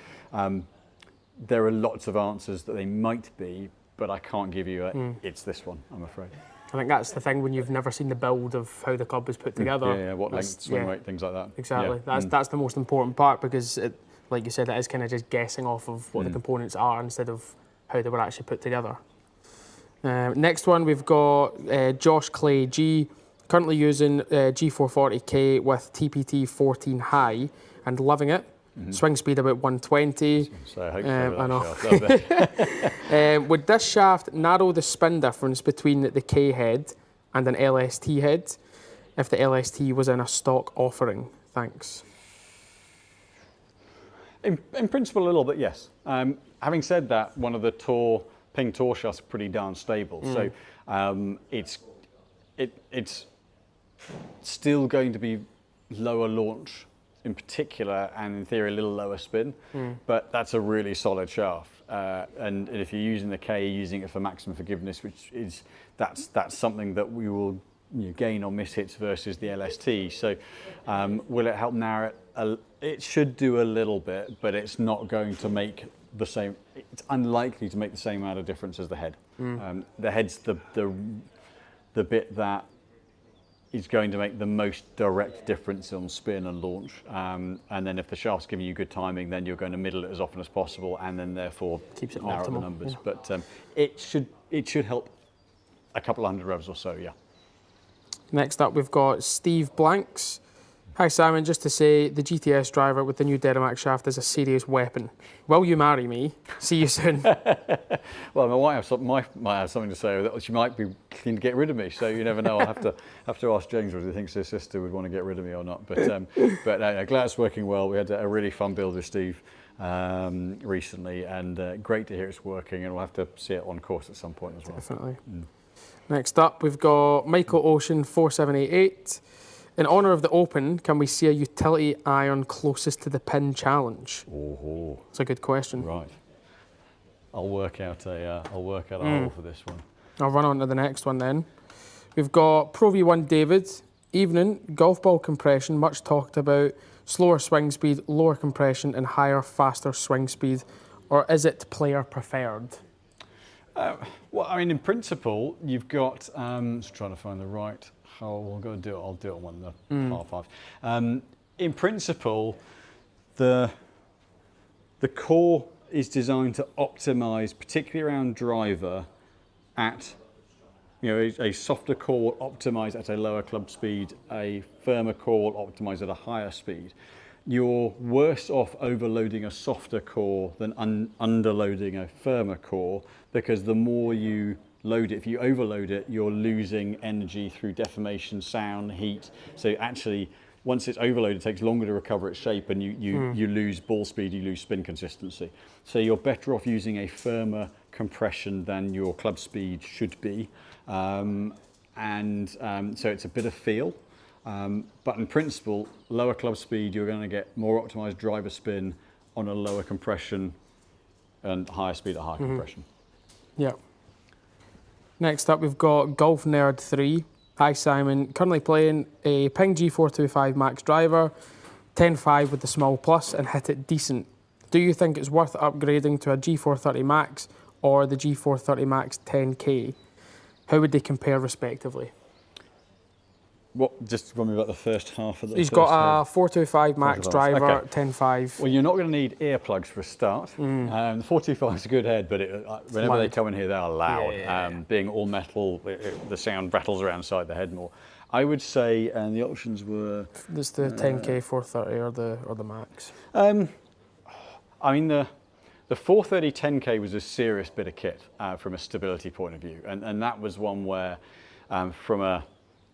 [SPEAKER 1] there are lots of answers that they might be, but I can't give you it's this one, I'm afraid.
[SPEAKER 2] I think that's the thing when you've never seen the build of how the club is put together.
[SPEAKER 1] Yeah, what length, swing weight, things like that.
[SPEAKER 2] Exactly. That's the most important part because, like you said, it is kind of just guessing off of what the components are instead of how they were actually put together. Next one, we've got Josh Clay G, currently using G440K with TPT 14 high and loving it. Swing speed about 120.
[SPEAKER 1] So I hope so.
[SPEAKER 2] Would this shaft narrow the spin difference between the K head and an LST head if the LST was in a stock offering? Thanks.
[SPEAKER 1] In principle, a little bit, yes. Having said that, one of the Ping Tour shafts are pretty darn stable. So it's still going to be lower launch in particular, and in theory a little lower spin, but that's a really solid shaft. And if you're using the K, you're using it for maximum forgiveness, which is that's something that we will gain on miss hits versus the LST. So will it help narrow it? It should do a little bit, but it's not going to make the same. It's unlikely to make the same amount of difference as the head. The head's the bit that is going to make the most direct difference on spin and launch. And then if the shaft's giving you good timing, then you're going to middle it as often as possible, and then therefore
[SPEAKER 2] keeps it
[SPEAKER 1] narrow
[SPEAKER 2] optimal.
[SPEAKER 1] the numbers.
[SPEAKER 2] Yeah.
[SPEAKER 1] But it should help a couple of hundred revs or so, yeah.
[SPEAKER 2] Next up, we've got Steve Blanks. Hi Simon, just to say the GTS driver with the new Derrimac shaft is a serious weapon. Will you marry me? See you soon.
[SPEAKER 1] Well, my wife might have something to say that she might be keen to get rid of me. So you never know. I'll have to ask James whether he thinks his sister would want to get rid of me or not. But glad it's working well. We had a really fun build with Steve recently, and great to hear it's working. And we'll have to see it on course at some point as well.
[SPEAKER 2] Definitely. Next up, we've got Michael Ocean 4788. In honour of the Open, can we see a utility iron closest to the pin challenge?
[SPEAKER 1] Oh,
[SPEAKER 2] it's a good question.
[SPEAKER 1] Right. I'll work out a hole for this one.
[SPEAKER 2] I'll run on to the next one then. We've got Pro V1 David. Evening, golf ball compression, much talked about, slower swing speed, lower compression and higher, faster swing speed. Or is it player preferred?
[SPEAKER 1] Well, I mean, in principle, you've got, just trying to find the right hole. I'll do it on one of the par five. In principle, the core is designed to optimize, particularly around driver, at a softer core will optimize at a lower club speed, a firmer core will optimize at a higher speed. You're worse off overloading a softer core than underloading a firmer core, because the more you load it, if you overload it, you're losing energy through deformation, sound, heat. So actually, once it's overloaded, it takes longer to recover its shape, and you lose ball speed, you lose spin consistency. So you're better off using a firmer compression than your club speed should be. So it's a bit of feel. But in principle, lower club speed, you're going to get more optimized driver spin on a lower compression and higher speed at higher compression.
[SPEAKER 2] Yeah. Next up, we've got Golf Nerd 3. Hi Simon, currently playing a Ping G425 Max driver, 10.5 with the small plus, and hit it decent. Do you think it's worth upgrading to a G430 Max or the G430 Max 10K? How would they compare respectively?
[SPEAKER 1] What? Just run me about the first half of the.
[SPEAKER 2] He's got a 425 Max driver, okay. 10.5.
[SPEAKER 1] Well, you're not going to need earplugs for a start. The 425 is a good head, but whenever they come in here, they are loud. Being all metal, the sound rattles around inside the head more. I would say, and the options were.
[SPEAKER 2] This the 10K 430 or the Max.
[SPEAKER 1] I mean the 430 10K was a serious bit of kit from a stability point of view, and that was one where, from a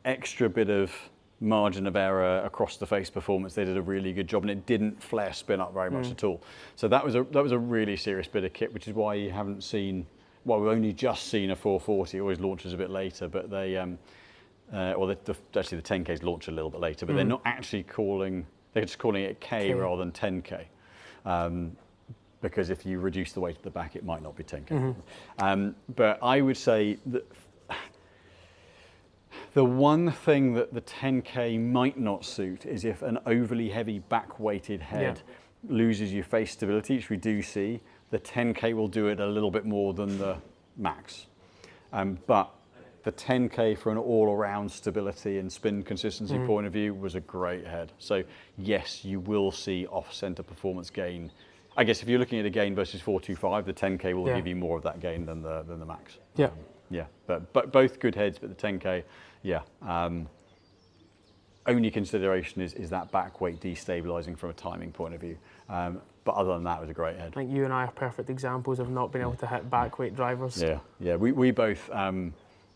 [SPEAKER 1] extra bit of margin of error across the face performance, they did a really good job, and it didn't flare spin up very much at all. So that was a really serious bit of kit, which is why you haven't seen. Well, we've only just seen a 440. It always launches a bit later, but they actually the 10Ks launch a little bit later, but they're not actually calling. They're just calling it K rather than 10K. Because if you reduce the weight at the back, it might not be 10K. But I would say that the one thing that the 10K might not suit is if an overly heavy back-weighted head loses your face stability, which we do see. The 10K will do it a little bit more than the Max. But the 10K for an all-around stability and spin consistency point of view was a great head. So yes, you will see off-center performance gain. I guess if you're looking at a gain versus 425, the 10K will give you more of that gain than the Max. But both good heads, but the 10K, only consideration is that back weight destabilizing from a timing point of view. But other than that, it was a great head.
[SPEAKER 2] I think you and I are perfect examples of not being able to hit back weight drivers.
[SPEAKER 1] Yeah. We both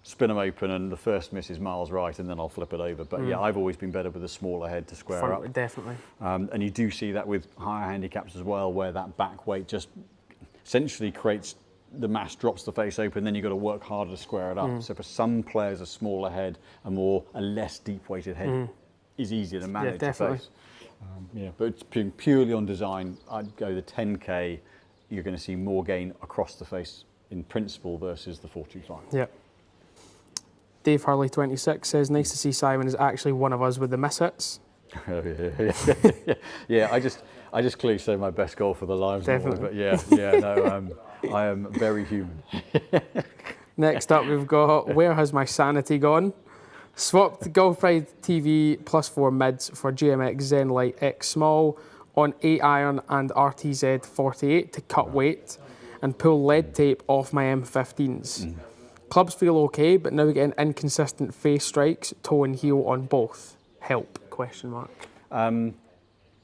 [SPEAKER 1] spin them open, and the first miss is miles right, and then I'll flip it over. But I've always been better with a smaller head to square up.
[SPEAKER 2] Definitely.
[SPEAKER 1] And you do see that with higher handicaps as well, where that back weight just essentially creates the mass drops the face open, then you've got to work harder to square it up. So for some players, a smaller head, a less deep weighted head is easier to manage the face. Yeah, but it's purely on design, I'd go the 10K, you're going to see more gain across the face in principle versus the 425.
[SPEAKER 2] Yeah. Dave Hurley 26 says, nice to see Simon is actually one of us with the miss-hits.
[SPEAKER 1] Yeah, I just clearly say my best goal for the lives.
[SPEAKER 2] Definitely.
[SPEAKER 1] But I am very human.
[SPEAKER 2] Next up, we've got Where Has My Sanity Gone? Swapped Golf Pride TV +4 mids for GMX Zenlight X Small on 8 iron and RTZ 48 to cut weight and pull lead tape off my M15s. Clubs feel okay, but now getting inconsistent face strikes, toe and heel on both. Help? ?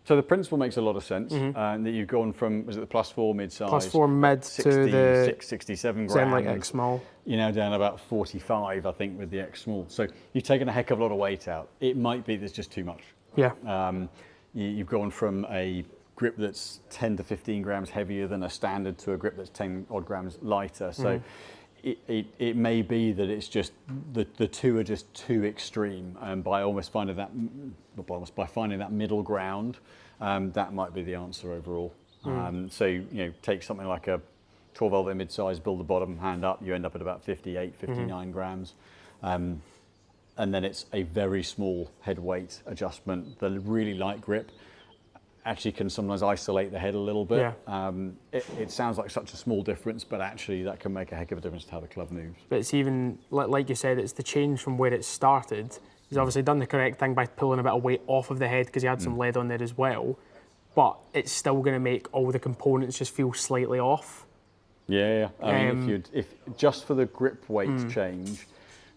[SPEAKER 1] So the principle makes a lot of sense. That you've gone from, was it the +4 mid-size?
[SPEAKER 2] +4 mid to the
[SPEAKER 1] 67 grams.
[SPEAKER 2] Zenlight X Small.
[SPEAKER 1] You're now down about 45, I think, with the X Small. So you've taken a heck of a lot of weight out. It might be there's just too much.
[SPEAKER 2] Yeah.
[SPEAKER 1] You've gone from a grip that's 10 to 15 grams heavier than a standard to a grip that's 10 odd grams lighter. So it may be that it's just the two are just too extreme, and by finding that middle ground, that might be the answer overall. So take something like a 12 velvet mid-size, build the bottom, hand up, you end up at about 58, 59 grams. And then it's a very small head weight adjustment. The really light grip actually can sometimes isolate the head a little bit.
[SPEAKER 2] Yeah.
[SPEAKER 1] It sounds like such a small difference, but actually that can make a heck of a difference to how the club moves.
[SPEAKER 2] But it's even, like you said, it's the change from where it started. He's obviously done the correct thing by pulling a bit of weight off of the head because he had some lead on there as well. But it's still going to make all the components just feel slightly off.
[SPEAKER 1] Yeah. I mean, if just for the grip weight change,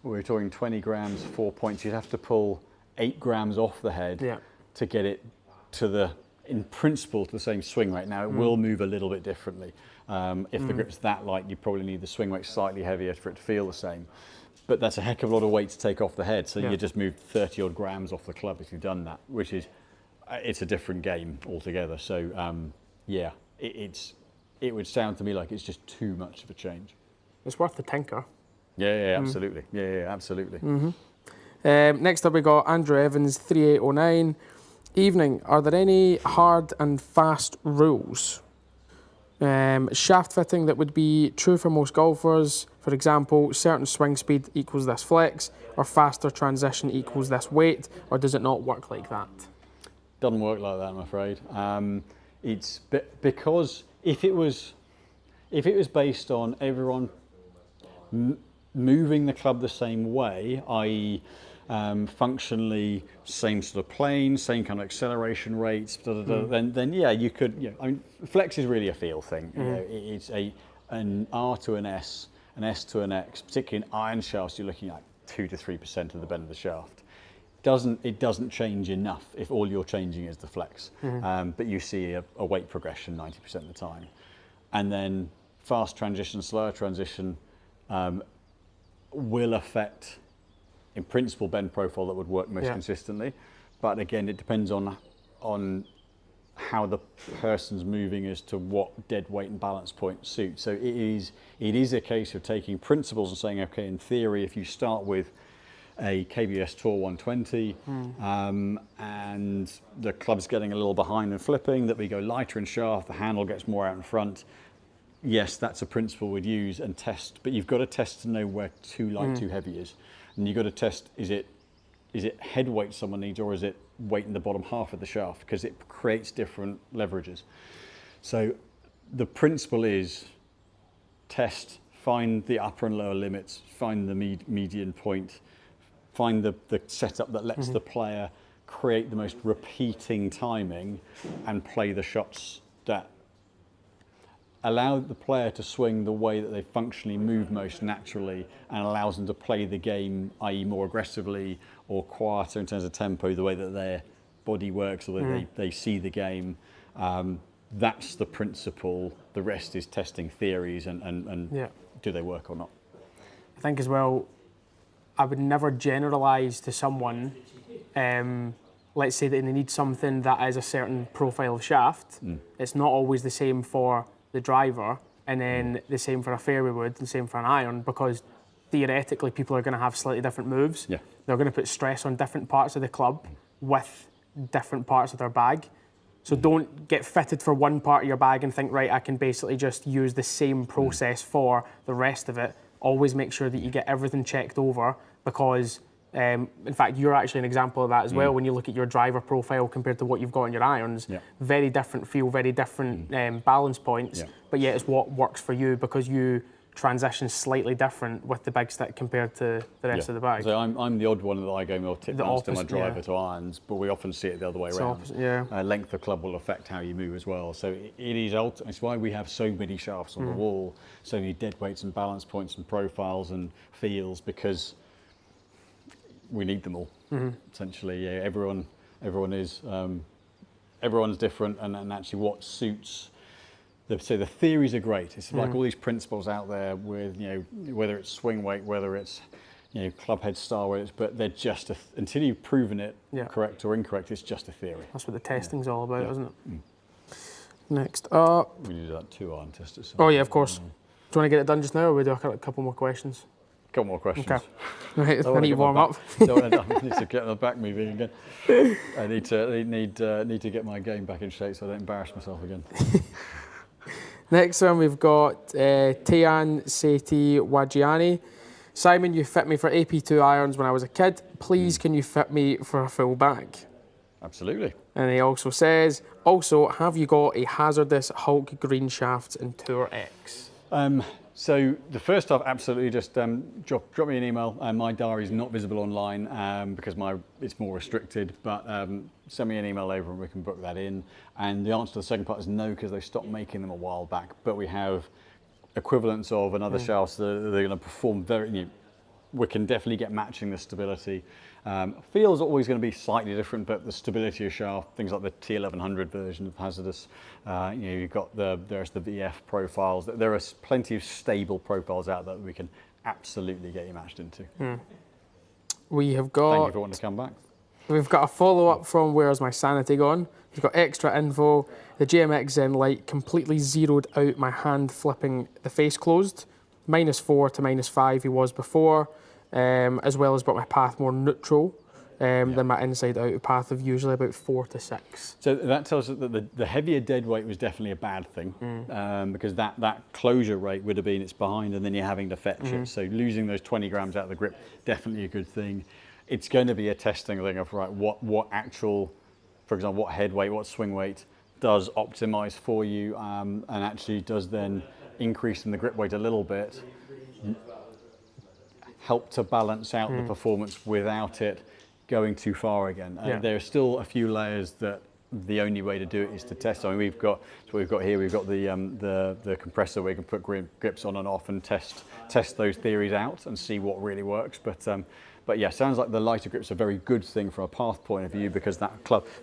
[SPEAKER 1] we're talking 20 grams, 4 points, you'd have to pull 8 grams off the head to get it to in principle, to the same swing rate. Now, it will move a little bit differently. If the grip's that light, you probably need the swing weight slightly heavier for it to feel the same. But that's a heck of a lot of weight to take off the head. So you just moved 30 odd grams off the club if you've done that, which is, it's a different game altogether. So it would sound to me like it's just too much of a change.
[SPEAKER 2] It's worth the tinker.
[SPEAKER 1] Yeah, absolutely. Yeah, absolutely.
[SPEAKER 2] Next up, we got Andrew Evans 3809. Evening, are there any hard and fast rules? Shaft fitting that would be true for most golfers. For example, certain swing speed equals this flex, or faster transition equals this weight, or does it not work like that?
[SPEAKER 1] Doesn't work like that, I'm afraid. It's because if it was based on everyone moving the club the same way, i.e. functionally same sort of plane, same kind of acceleration rates, then yeah, you could. I mean, flex is really a feel thing. It's an R to an S to an X. Particularly in iron shafts, you're looking at 2 to 3% of the bend of the shaft. It doesn't change enough if all you're changing is the flex. But you see a weight progression 90% of the time, and then fast transition, slower transition will affect, in principle, bend profile that would work most consistently. But again, it depends on how the person's moving as to what dead weight and balance point suits. So it is a case of taking principles and saying, okay, in theory, if you start with a KBS Tour 120 and the club's getting a little behind and flipping, that we go lighter in shaft, the handle gets more out in front. Yes, that's a principle we'd use and test, but you've got to test to know where too light, too heavy is. And you've got to test, is it head weight someone needs, or is it weight in the bottom half of the shaft? Because it creates different leverages. So the principle is test, find the upper and lower limits, find the median point, find the setup that lets the player create the most repeating timing and play the shots that allow the player to swing the way that they functionally move most naturally, and allows them to play the game, i.e. more aggressively or quieter in terms of tempo, the way that their body works or that they see the game. That's the principle. The rest is testing theories and do they work or not.
[SPEAKER 2] I think as well, I would never generalise to someone, let's say that they need something that is a certain profile of shaft. It's not always the same for the driver, and then the same for a fairway wood, and same for an iron, because theoretically people are going to have slightly different moves. They're going to put stress on different parts of the club with different parts of their bag. So don't get fitted for one part of your bag and think, right, I can basically just use the same process for the rest of it. Always make sure that you get everything checked over, because in fact, you're actually an example of that as well. When you look at your driver profile compared to what you've got in your irons, very different feel, very different balance points, but yet it's what works for you, because you transition slightly different with the big stick compared to the rest of the bag.
[SPEAKER 1] So I'm the odd one that I go more tip downs to my driver to irons, but we often see it the other way around.
[SPEAKER 2] Opposite,
[SPEAKER 1] length of club will affect how you move as well. So it is ultimately, it's why we have so many shafts on the wall, so many dead weights and balance points and profiles and feels, because we need them all. Essentially, everyone is everyone's different, and actually what suits. So the theories are great. It's like all these principles out there with, whether it's swing weight, whether it's, club head style, but they're just, until you've proven it correct or incorrect, it's just a theory.
[SPEAKER 2] That's what the testing's all about, isn't it? Next up.
[SPEAKER 1] We need that 2-iron test or something.
[SPEAKER 2] Oh yeah, of course. Do you want to get it done just now, or we do a couple more questions?
[SPEAKER 1] A couple more questions.
[SPEAKER 2] Okay. Right, I need to warm up.
[SPEAKER 1] I need to get the back moving again. I need to get my game back in shape so I don't embarrass myself again.
[SPEAKER 2] Next one, we've got Tayan Seti Wajiani. Simon, you fit me for AP2 irons when I was a kid. Please, can you fit me for a full bag?
[SPEAKER 1] Absolutely.
[SPEAKER 2] And he also says, have you got a hazardous Hulk green shafts in Tour X?
[SPEAKER 1] So the first off, absolutely, just drop me an email. My diary is not visible online because it's more restricted, but send me an email over and we can book that in. And the answer to the second part is no, because they stopped making them a while back, but we have equivalents of another shafts that are going to perform very, we can definitely get matching the stability. Feel's always going to be slightly different, but the stability of shaft, things like the T1100 version of hazardous, you've got there's the VF profiles. There are plenty of stable profiles out there that we can absolutely get you matched into.
[SPEAKER 2] We have got.
[SPEAKER 1] Thank you for wanting to come back.
[SPEAKER 2] We've got a follow-up from Where's My Sanity Gone? We've got extra info. The GMX Zen Lite completely zeroed out my hand flipping the face closed. -4 to -5 he was before, as well as brought my path more neutral than my inside out path of usually about 4 to 6.
[SPEAKER 1] So that tells us that the heavier dead weight was definitely a bad thing, because that closure rate would have been it's behind and then you're having to fetch it. So losing those 20 grams out of the grip, definitely a good thing. It's going to be a testing thing of what actual, for example, what head weight, what swing weight does optimize for you, and actually does then increase in the grip weight a little bit, help to balance out the performance without it going too far again. There are still a few layers that the only way to do it is to test. I mean, we've got here. We've got the compressor where you can put grips on and off and test those theories out and see what really works. But yeah, sounds like the lighter grip's a very good thing from a path point of view, because that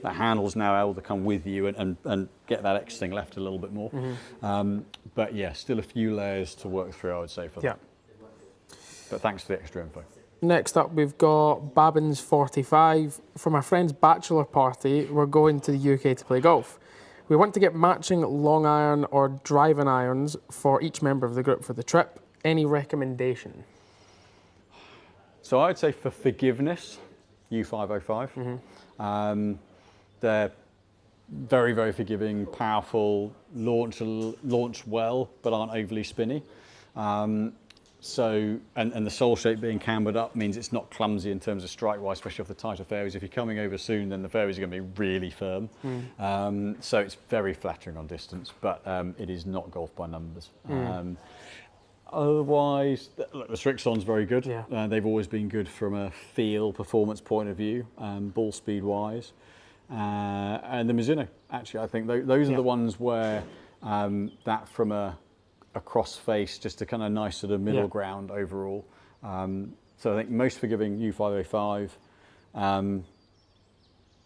[SPEAKER 1] handle's now able to come with you and get that X thing left a little bit more. But yeah, still a few layers to work through, I would say, for that. But thanks for the extra info.
[SPEAKER 2] Next up, we've got Babbins45. For my friend's bachelor party, we're going to the UK to play golf. We want to get matching long iron or driving irons for each member of the group for the trip. Any recommendation?
[SPEAKER 1] So I'd say for forgiveness, U505. They're very, very forgiving, powerful, launch well, but aren't overly spinny. So, and the sole shape being cambered up means it's not clumsy in terms of strike-wise, especially off the tighter fairways. If you're coming over soon, then the fairways are going to be really firm. So it's very flattering on distance, but it is not golf by numbers. Otherwise, look, the Strixon's very good. They've always been good from a feel, performance point of view, ball speed-wise. And the Mizuno, actually, I think those are the ones where that from a cross face, just a kind of nice sort of middle ground overall. So I think most forgiving U505. Then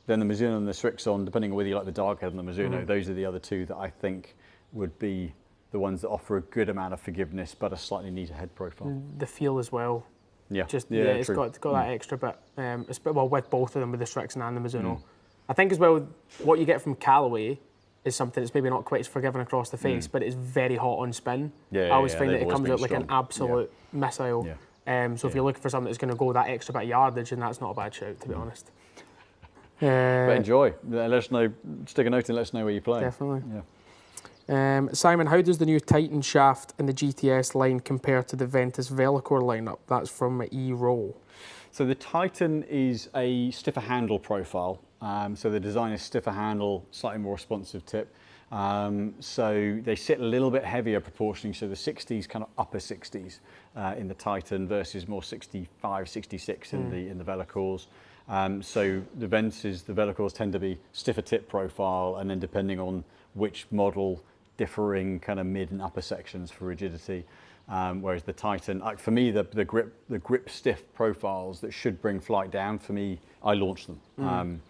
[SPEAKER 1] the Mizuno and the Strixon, depending on whether you like the dark head and the Mizuno, those are the other two that I think would be the ones that offer a good amount of forgiveness, but a slightly neater head profile.
[SPEAKER 2] The feel as well. It's
[SPEAKER 1] true.
[SPEAKER 2] got that extra bit. Well, with both of them, with the Strixon and the Mizuno. I think as well, what you get from Callaway is something that's maybe not quite as forgiving across the face, but it's very hot on spin. I always find that it comes out like an absolute missile. So if you're looking for something that's going to go that extra bit of yardage, then that's not a bad shout, to be honest.
[SPEAKER 1] But enjoy. Let us know. Stick a note and let us know where you play.
[SPEAKER 2] Definitely.
[SPEAKER 1] Yeah.
[SPEAKER 2] Simon, how does the new Titan shaft in the GTS line compare to the Ventus Velocore lineup? That's from E-Roll.
[SPEAKER 1] So the Titan is a stiffer handle profile. So the design is stiffer handle, slightly more responsive tip. So they sit a little bit heavier proportionally. So the 60s, kind of upper 60s in the Titan versus more 65, 66 in the Velocores. So the Ventus, the Velocores tend to be stiffer tip profile, and then depending on which model, differing kind of mid and upper sections for rigidity. Whereas the Titan, for me, the grip stiff profiles that should bring flight down, for me, I launch them.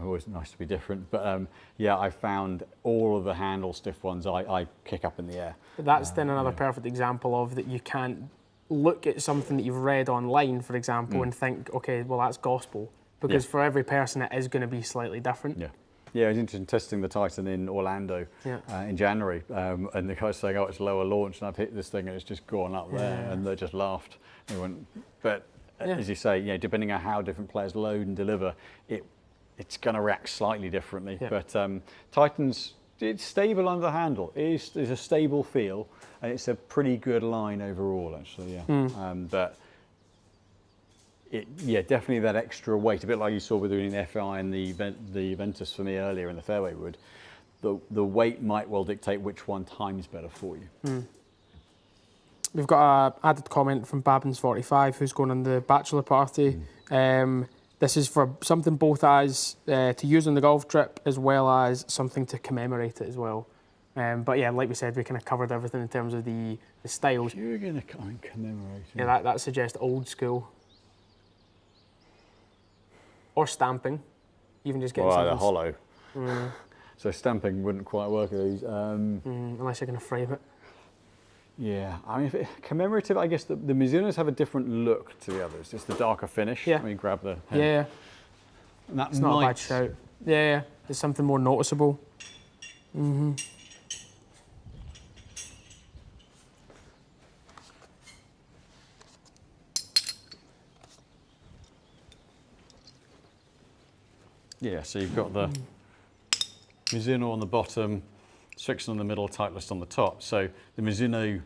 [SPEAKER 1] Always nice to be different, but yeah, I found all of the handle stiff ones I kick up in the air.
[SPEAKER 2] But that's then another perfect example of that you can't look at something that you've read online, for example, and think, okay, well, that's gospel, because for every person it is going to be slightly different.
[SPEAKER 1] Yeah, it was interesting testing the Titan in Orlando in January, and the guys saying, "Oh, it's lower launch," and I've hit this thing and it's just gone up there, and they just laughed. They went, but as you say, depending on how different players load and deliver, it's going to react slightly differently. But Titan's, it's stable under the handle. It's a stable feel, and it's a pretty good line overall, actually. But definitely that extra weight, a bit like you saw with doing the FI and the Ventus for me earlier in the fairway wood. The weight might well dictate which one times better for you.
[SPEAKER 2] We've got an added comment from Babbins45, who's going on the bachelor party. This is for something both as to use on the golf trip as well as something to commemorate it as well. But yeah, like we said, we kind of covered everything in terms of the styles.
[SPEAKER 1] You're going to commemorate it.
[SPEAKER 2] Yeah, that suggests old school. Or stamping, even just getting
[SPEAKER 1] something hollow.
[SPEAKER 2] Mm.
[SPEAKER 1] So stamping wouldn't quite work with these.
[SPEAKER 2] Unless you're going to frame it.
[SPEAKER 1] Yeah, I mean, commemorative, I guess the Mizunos have a different look to the others. It's the darker finish.
[SPEAKER 2] Yeah.
[SPEAKER 1] Let me grab the head.
[SPEAKER 2] Yeah.
[SPEAKER 1] And that
[SPEAKER 2] it's not a bad shout. Yeah, it's something more noticeable.
[SPEAKER 1] Yeah, so you've got the Mizuno on the bottom, Strixon on the middle, Titleist on the top. So the Mizuno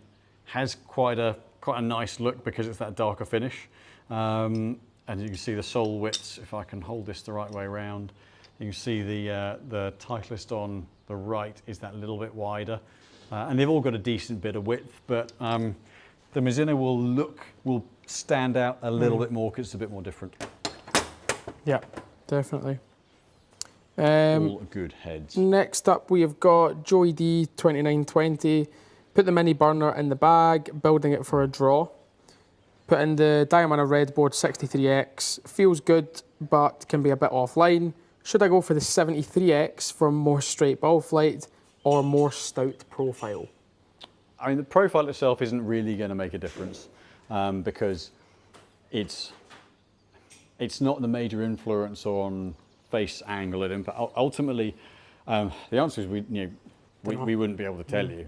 [SPEAKER 1] has quite a nice look because it's that darker finish. And you can see the sole widths, if I can hold this the right way around. You can see the Titleist on the right is that little bit wider. And they've all got a decent bit of width, but the Mizuno will stand out a little bit more because it's a bit more different.
[SPEAKER 2] Yeah, definitely.
[SPEAKER 1] All good heads.
[SPEAKER 2] Next up, we have got Joey D 2920. Put the mini burner in the bag, building it for a draw. Put in the Diamond Red Board 63X. Feels good, but can be a bit offline. Should I go for the 73X for more straight ball flight or more stout profile?
[SPEAKER 1] I mean, the profile itself isn't really going to make a difference because it's not the major influence on face angle at impact. Ultimately, the answer is we wouldn't be able to tell you.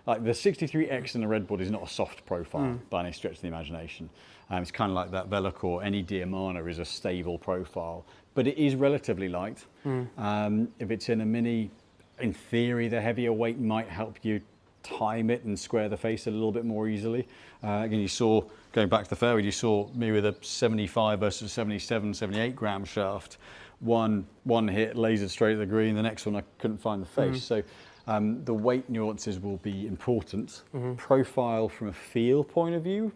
[SPEAKER 1] Like the 63X in the Red Board is not a soft profile by any stretch of the imagination. It's kind of like that Velocore. Any Diamana is a stable profile, but it is relatively light. If it's in a mini, in theory, the heavier weight might help you time it and square the face a little bit more easily. Again, you saw, going back to the fairway, you saw me with a 75 versus 77, 78 gram shaft. One hit, lasered straight at the green, the next one I couldn't find the face. So the weight nuances will be important. Profile from a feel point of view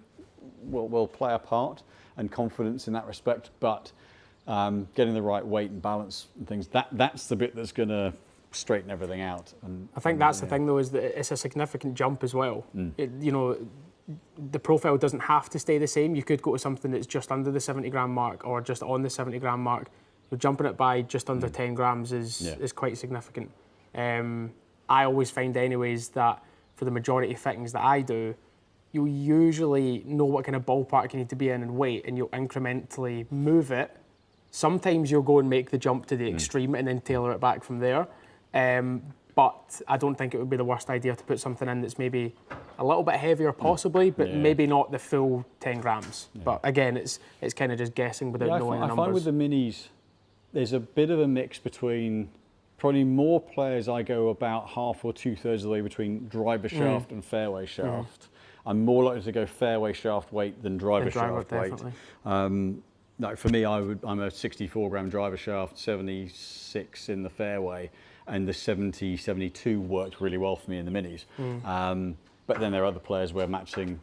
[SPEAKER 1] will play a part, and confidence in that respect, but getting the right weight and balance and things, that's the bit that's going to straighten everything out. And
[SPEAKER 2] I think that's the thing though, is that it's a significant jump as well. The profile doesn't have to stay the same. You could go to something that's just under the 70 gram mark or just on the 70 gram mark. You're jumping it by just under 10 grams is quite significant. I always find anyways that for the majority of fittings that I do, you'll usually know what kind of ballpark you need to be in and weight, and you'll incrementally move it. Sometimes you'll go and make the jump to the extreme and then tailor it back from there. But I don't think it would be the worst idea to put something in that's maybe a little bit heavier possibly, but maybe not the full 10 grams. But again, it's kind of just guessing without knowing the numbers.
[SPEAKER 1] I find with the minis, there's a bit of a mix between probably more players. I go about half or 2/3 of the way between driver shaft and fairway shaft. I'm more likely to go fairway shaft weight than driver shaft weight. Like for me, I'm a 64 gram driver shaft, 76 in the fairway, and the 70, 72 worked really well for me in the minis. But then there are other players where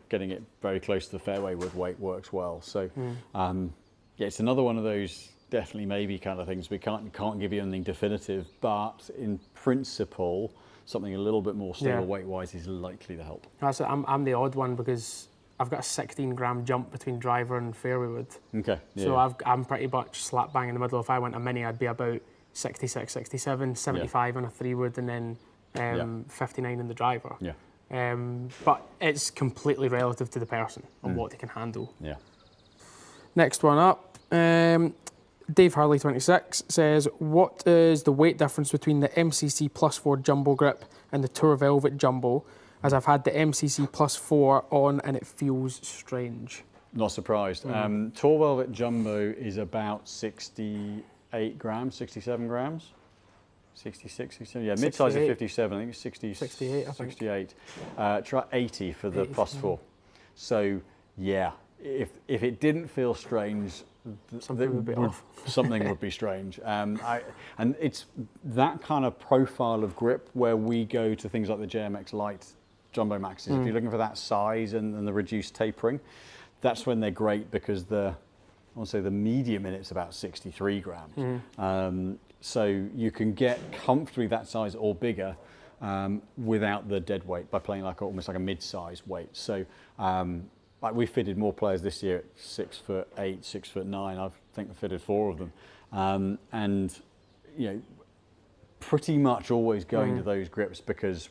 [SPEAKER 1] getting it very close to the fairway with weight works well. So yeah, it's another one of those definitely maybe kind of things. We can't give you anything definitive, but in principle, something a little bit more stable weight-wise is likely to help.
[SPEAKER 2] I'm the odd one because I've got a 16 gram jump between driver and fairway wood.
[SPEAKER 1] Okay. Yeah.
[SPEAKER 2] So I'm pretty much slap bang in the middle. If I went a mini, I'd be about 66, 67, 75 on a 3 wood, and then 59 in the driver.
[SPEAKER 1] Yeah.
[SPEAKER 2] But it's completely relative to the person and what they can handle.
[SPEAKER 1] Yeah.
[SPEAKER 2] Next one up. Dave Harley 26 says, what is the weight difference between the MCC +4 Jumbo grip and the Tour Velvet Jumbo, as I've had the MCC +4 on and it feels strange?
[SPEAKER 1] Not surprised. Tour Velvet Jumbo is about 68 grams, 67 grams. 66, 67, yeah, mid-size of 57, I think it's 60,
[SPEAKER 2] 68, I think.
[SPEAKER 1] 68. Try 80 for the +4. So, yeah, if it didn't feel strange,
[SPEAKER 2] something would be off.
[SPEAKER 1] Something would be strange. And it's that kind of profile of grip where we go to things like the JMX Lite Jumbo Maxes. If you're looking for that size and the reduced tapering, that's when they're great, because I want to say the medium in it's about 63 grams. So you can get comfortably that size or bigger without the dead weight by playing almost like a mid-size weight. So like we fitted more players this year at 6'8", 6'9". I think I fitted 4 of them, and you know, pretty much always going to those grips because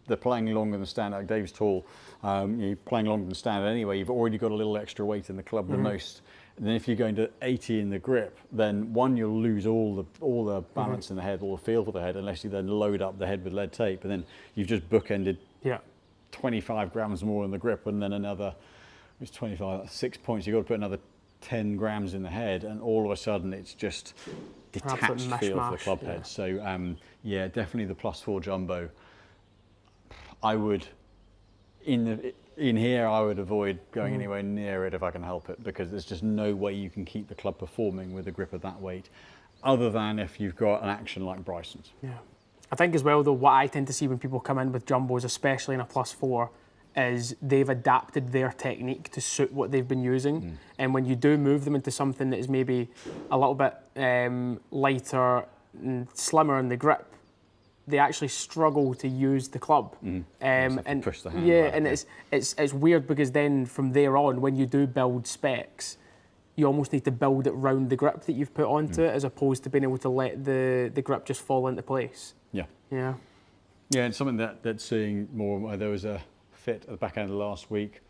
[SPEAKER 1] they're playing longer than standard. Like Dave's tall, you're playing longer than standard anyway. You've already got a little extra weight in the club, the most. And then if you're going to 80 in the grip, then one, you'll lose all the balance in the head, all the feel for the head, unless you then load up the head with lead tape, and then you've just bookended 25 grams more in the grip, and then another, it's 25, 6 points. You've got to put another 10 grams in the head, and all of a sudden it's just detached feel for the club head. So yeah, definitely the +4 Jumbo. I would, in here, I would avoid going anywhere near it if I can help it, because there's just no way you can keep the club performing with a grip of that weight, other than if you've got an action like Bryson's. Yeah,
[SPEAKER 2] I think as well though, what I tend to see when people come in with Jumbos, especially in a +4, is they've adapted their technique to suit what they've been using. And when you do move them into something that is maybe a little bit lighter and slimmer in the grip, they actually struggle to use the club.
[SPEAKER 1] And push the hand.
[SPEAKER 2] And it's weird, because then from there on, when you do build specs, you almost need to build it round the grip that you've put onto it, as opposed to being able to let the grip just fall into place. Yeah,
[SPEAKER 1] it's something that's seeing more. There was a fit at the back end of last week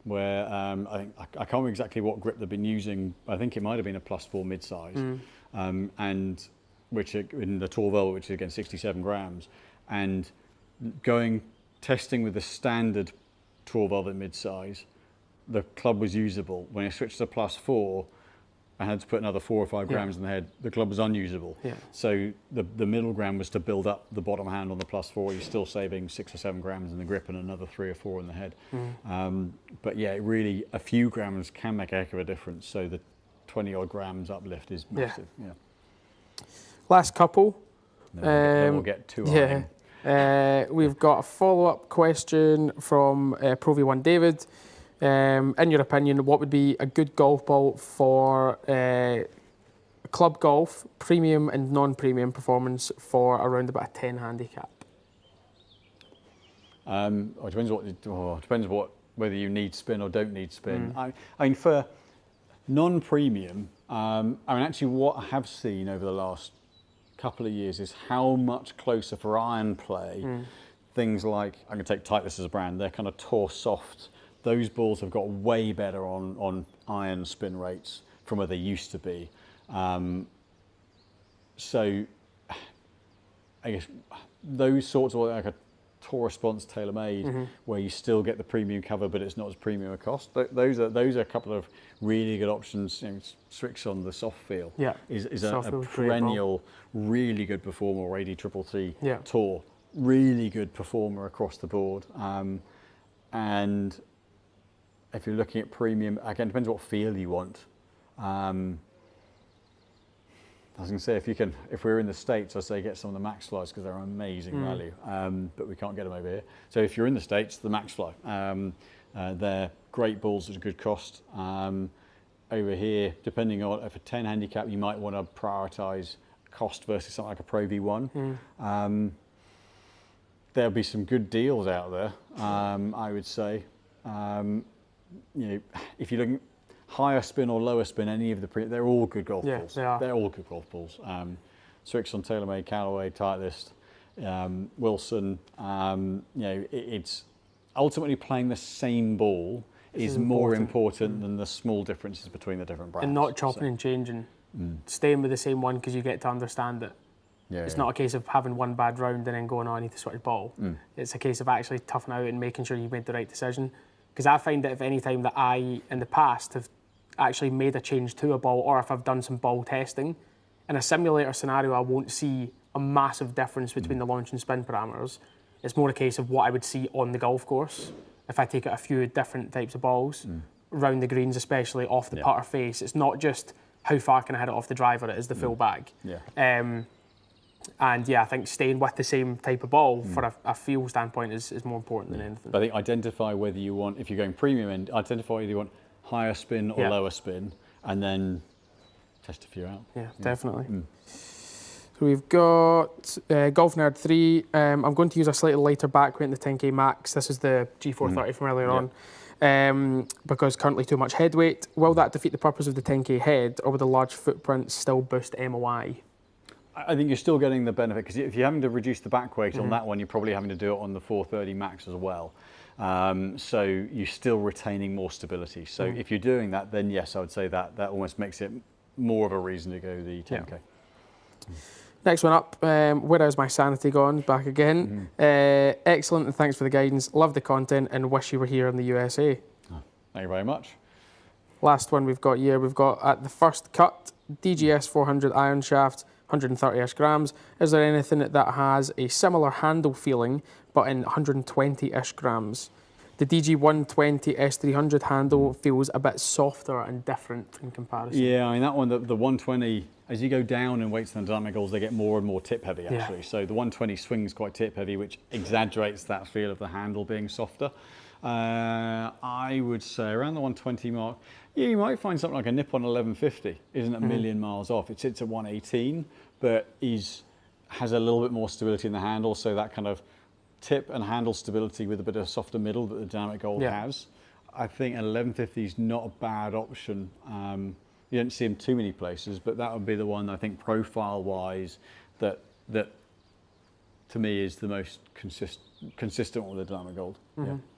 [SPEAKER 1] where I can't remember exactly what grip they've been using. I think it might have been a +4 mid-size, and which in the Tour Velvet, which is again 67 grams, and testing with the standard Tour Velvet mid-size, the club was usable. When I switched to +4, I had to put another 4 or 5 grams in the head. The club was unusable. So the middle gram was to build up the bottom hand on the +4. You're still saving 6 or 7 grams in the grip and another 3 or 4 in the head. But yeah, really a few grams can make a heck of a difference. So the 20 odd grams uplift is massive.
[SPEAKER 2] Last couple.
[SPEAKER 1] Then we'll get to
[SPEAKER 2] we've got a follow-up question from Pro V1 David. In your opinion, what would be a good golf ball for club golf, premium and non-premium performance for around about a 10 handicap?
[SPEAKER 1] It depends whether you need spin or don't need spin. I mean, for non-premium, actually what I have seen over the last couple of years is how much closer for iron play, things like, I'm going to take Titleist as a brand, they're kind of Tour Soft. Those balls have got way better on iron spin rates from where they used to be. So I guess those sorts of like a tour response tailor-made, where you still get the premium cover, but it's not as premium a cost. Those are a couple of really good options. You know, Strixon, the soft feel, is a perennial, really good performer, or AD333 Tour, really good performer across the board. And if you're looking at premium, again, depends what feel you want. I was going to say, if we're in the States, I'd say get some of the Max Flies because they're an amazing value, but we can't get them over here. So if you're in the States, the Max Fly, they're great balls at a good cost. Over here, depending on if a 10 handicap, you might want to prioritise cost versus something like a Pro V1. There'll be some good deals out there, I would say. You know, if you're looking higher spin or lower spin, any of they're all good golf balls. They're all good golf balls. Strixon, TaylorMade, Callaway, Titleist, Wilson. You know, it's ultimately playing the same ball is more important than the small differences between the different brands.
[SPEAKER 2] And not chopping and changing, staying with the same one because you get to understand it. It's not a case of having one bad round and then going, oh, I need to switch ball. It's a case of actually toughing out and making sure you've made the right decision. Because I find that if any time that I, in the past, have actually made a change to a ball, or if I've done some ball testing, in a simulator scenario, I won't see a massive difference between the launch and spin parameters. It's more a case of what I would see on the golf course. If I take out a few different types of balls, round the greens especially, off the putter face, it's not just how far can I hit it off the driver, it is the full bag. And I think staying with the same type of ball for a feel standpoint is more important than anything.
[SPEAKER 1] But I think identify whether you want, if you're going premium end, identify whether you want higher spin or lower spin, and then test a few out.
[SPEAKER 2] Definitely. So we've got Golf Nerd 3. I'm going to use a slightly lighter back weight in the 10K Max. This is the G430 from earlier on, because currently too much head weight. Will that defeat the purpose of the 10K head, or will the large footprint still boost MOI?
[SPEAKER 1] I think you're still getting the benefit, because if you're having to reduce the back weight on that one, you're probably having to do it on the 430 Max as well. So you're still retaining more stability. So if you're doing that, then yes, I would say that almost makes it more of a reason to go the 10K.
[SPEAKER 2] Next one up, where has my sanity gone? Back again. Excellent, and thanks for the guidance. Love the content and wish you were here in the USA.
[SPEAKER 1] Thank you very much.
[SPEAKER 2] Last one we've got here, we've got at the first cut, DGS 400 iron shaft, 130-ish grams. Is there anything that has a similar handle feeling, but in 120-ish grams? The DG 120 S300 handle feels a bit softer and different in comparison.
[SPEAKER 1] Yeah, I mean that one, the 120, as you go down in weights and dynamicals, they get more and more tip heavy actually. So the 120 swings quite tip heavy, which exaggerates that feel of the handle being softer. I would say around the 120 mark, you might find something like a Nippon 1150 isn't a million miles off. It sits at 118, but has a little bit more stability in the handle, so that kind of tip and handle stability with a bit of softer middle that the Dynamic Gold has. I think an 1150 is not a bad option. You don't see them too many places, but that would be the one I think profile-wise that to me is the most consistent with the Dynamic Gold.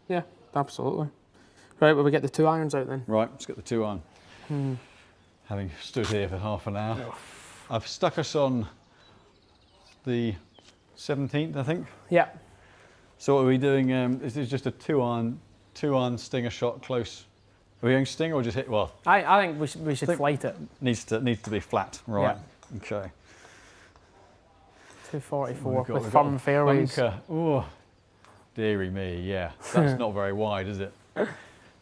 [SPEAKER 2] Yeah, absolutely. Right, well, we get the 2 irons out then.
[SPEAKER 1] Right, let's get the 2 on. Having stood here for half an hour. I've stuck us on the 17th, I think.
[SPEAKER 2] Yeah.
[SPEAKER 1] So what are we doing? This is just a 2-iron stinger shot close. Are we going stinger or just hit? Well,
[SPEAKER 2] I think we should flight it.
[SPEAKER 1] Needs to be flat, right? Yeah. Okay.
[SPEAKER 2] 244 with firm fairways.
[SPEAKER 1] Oh, dearie me, yeah. That's not very wide, is it?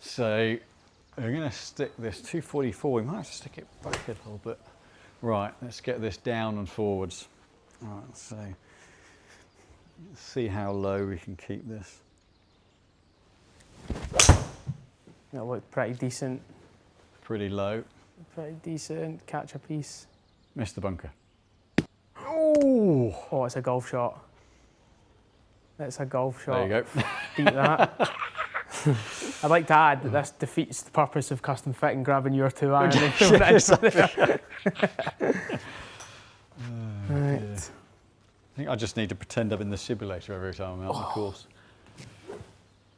[SPEAKER 1] So we're going to stick this 244. We might have to stick it back a little bit. Right, let's get this down and forwards. All right, so let's see how low we can keep this.
[SPEAKER 2] That looked pretty decent.
[SPEAKER 1] Pretty low.
[SPEAKER 2] Pretty decent. Catch a piece.
[SPEAKER 1] Missed the bunker.
[SPEAKER 2] Oh, it's a golf shot. It's a golf shot.
[SPEAKER 1] There you go.
[SPEAKER 2] Beat that. I'd like to add that this defeats the purpose of custom fitting, grabbing your 2 iron and throwing it Right.
[SPEAKER 1] I think I just need to pretend I'm in the simulator every time I'm out on the course.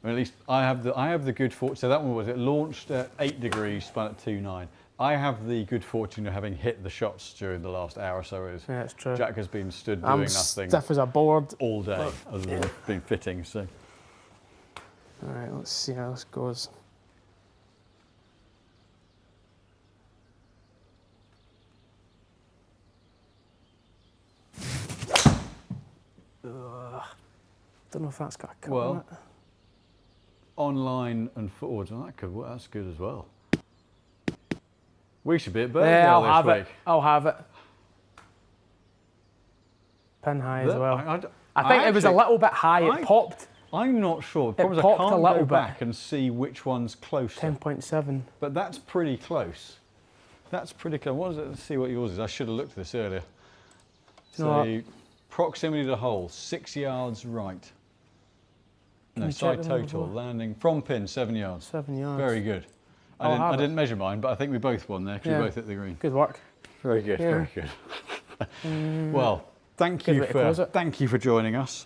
[SPEAKER 1] Or at least I have the good fortune. So that one was it launched at 8 degrees, spun at 2.9. I have the good fortune of having hit the shots during the last hour or so.
[SPEAKER 2] Yeah, it's true.
[SPEAKER 1] Jack has been stood doing nothing
[SPEAKER 2] stiff as a board
[SPEAKER 1] all day, other than being fitting. So,
[SPEAKER 2] all right, let's see how this goes. Don't know if that's got a cut on it.
[SPEAKER 1] Online and forwards, and that's good as well. We should be at Burkedale this week.
[SPEAKER 2] I'll have it. Pin high as well. I think it was a little bit high. It popped.
[SPEAKER 1] I'm not sure. The problem is I can't go back and see which one's closer.
[SPEAKER 2] 10.7.
[SPEAKER 1] But that's pretty close. That's pretty close. What is it? Let's see what yours is. I should have looked at this earlier. So, proximity to the hole, 6 yards right. No, side total, landing from pin, 7 yards.
[SPEAKER 2] 7 yards.
[SPEAKER 1] Very good. I didn't measure mine, but I think we both won there because we both hit the green.
[SPEAKER 2] Good work.
[SPEAKER 1] Very good, very good. Well, thank you for joining us.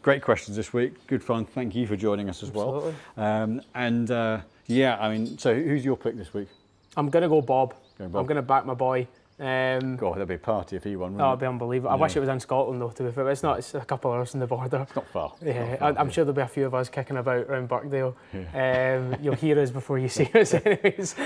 [SPEAKER 1] Great questions this week. Good fun. Thank you for joining us as well. Yeah, I mean, so who's your pick this week?
[SPEAKER 2] I'm going to go Bob. I'm going to back my boy.
[SPEAKER 1] God, that'd be a party if he won,
[SPEAKER 2] it'd be unbelievable. I wish it was in Scotland though, to be fair. It's not, it's a couple of hours on the border.
[SPEAKER 1] It's not far.
[SPEAKER 2] Yeah, I'm sure there'll be a few of us kicking about around Burkedale. Yeah. You'll hear us before you see us anyways.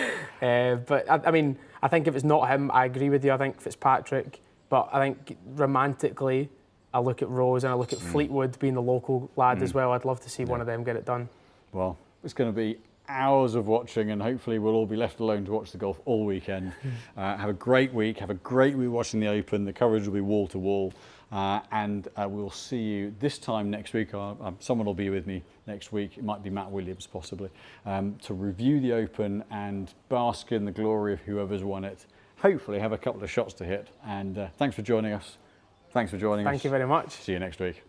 [SPEAKER 2] But I mean, I think if it's not him, I agree with you. I think Fitzpatrick. But I think romantically, I look at Rose and I look at Fleetwood being the local lad as well. I'd love to see one of them get it done.
[SPEAKER 1] Well, it's going to be hours of watching, and hopefully we'll all be left alone to watch the golf all weekend. Have a great week. Have a great week watching the Open. The coverage will be wall to wall, and we'll see you this time next week. Someone will be with me next week. It might be Matt Williams possibly, to review the Open and bask in the glory of whoever's won it. Hopefully have a couple of shots to hit. And thanks for joining us. Thank you very much.
[SPEAKER 2] See you next week.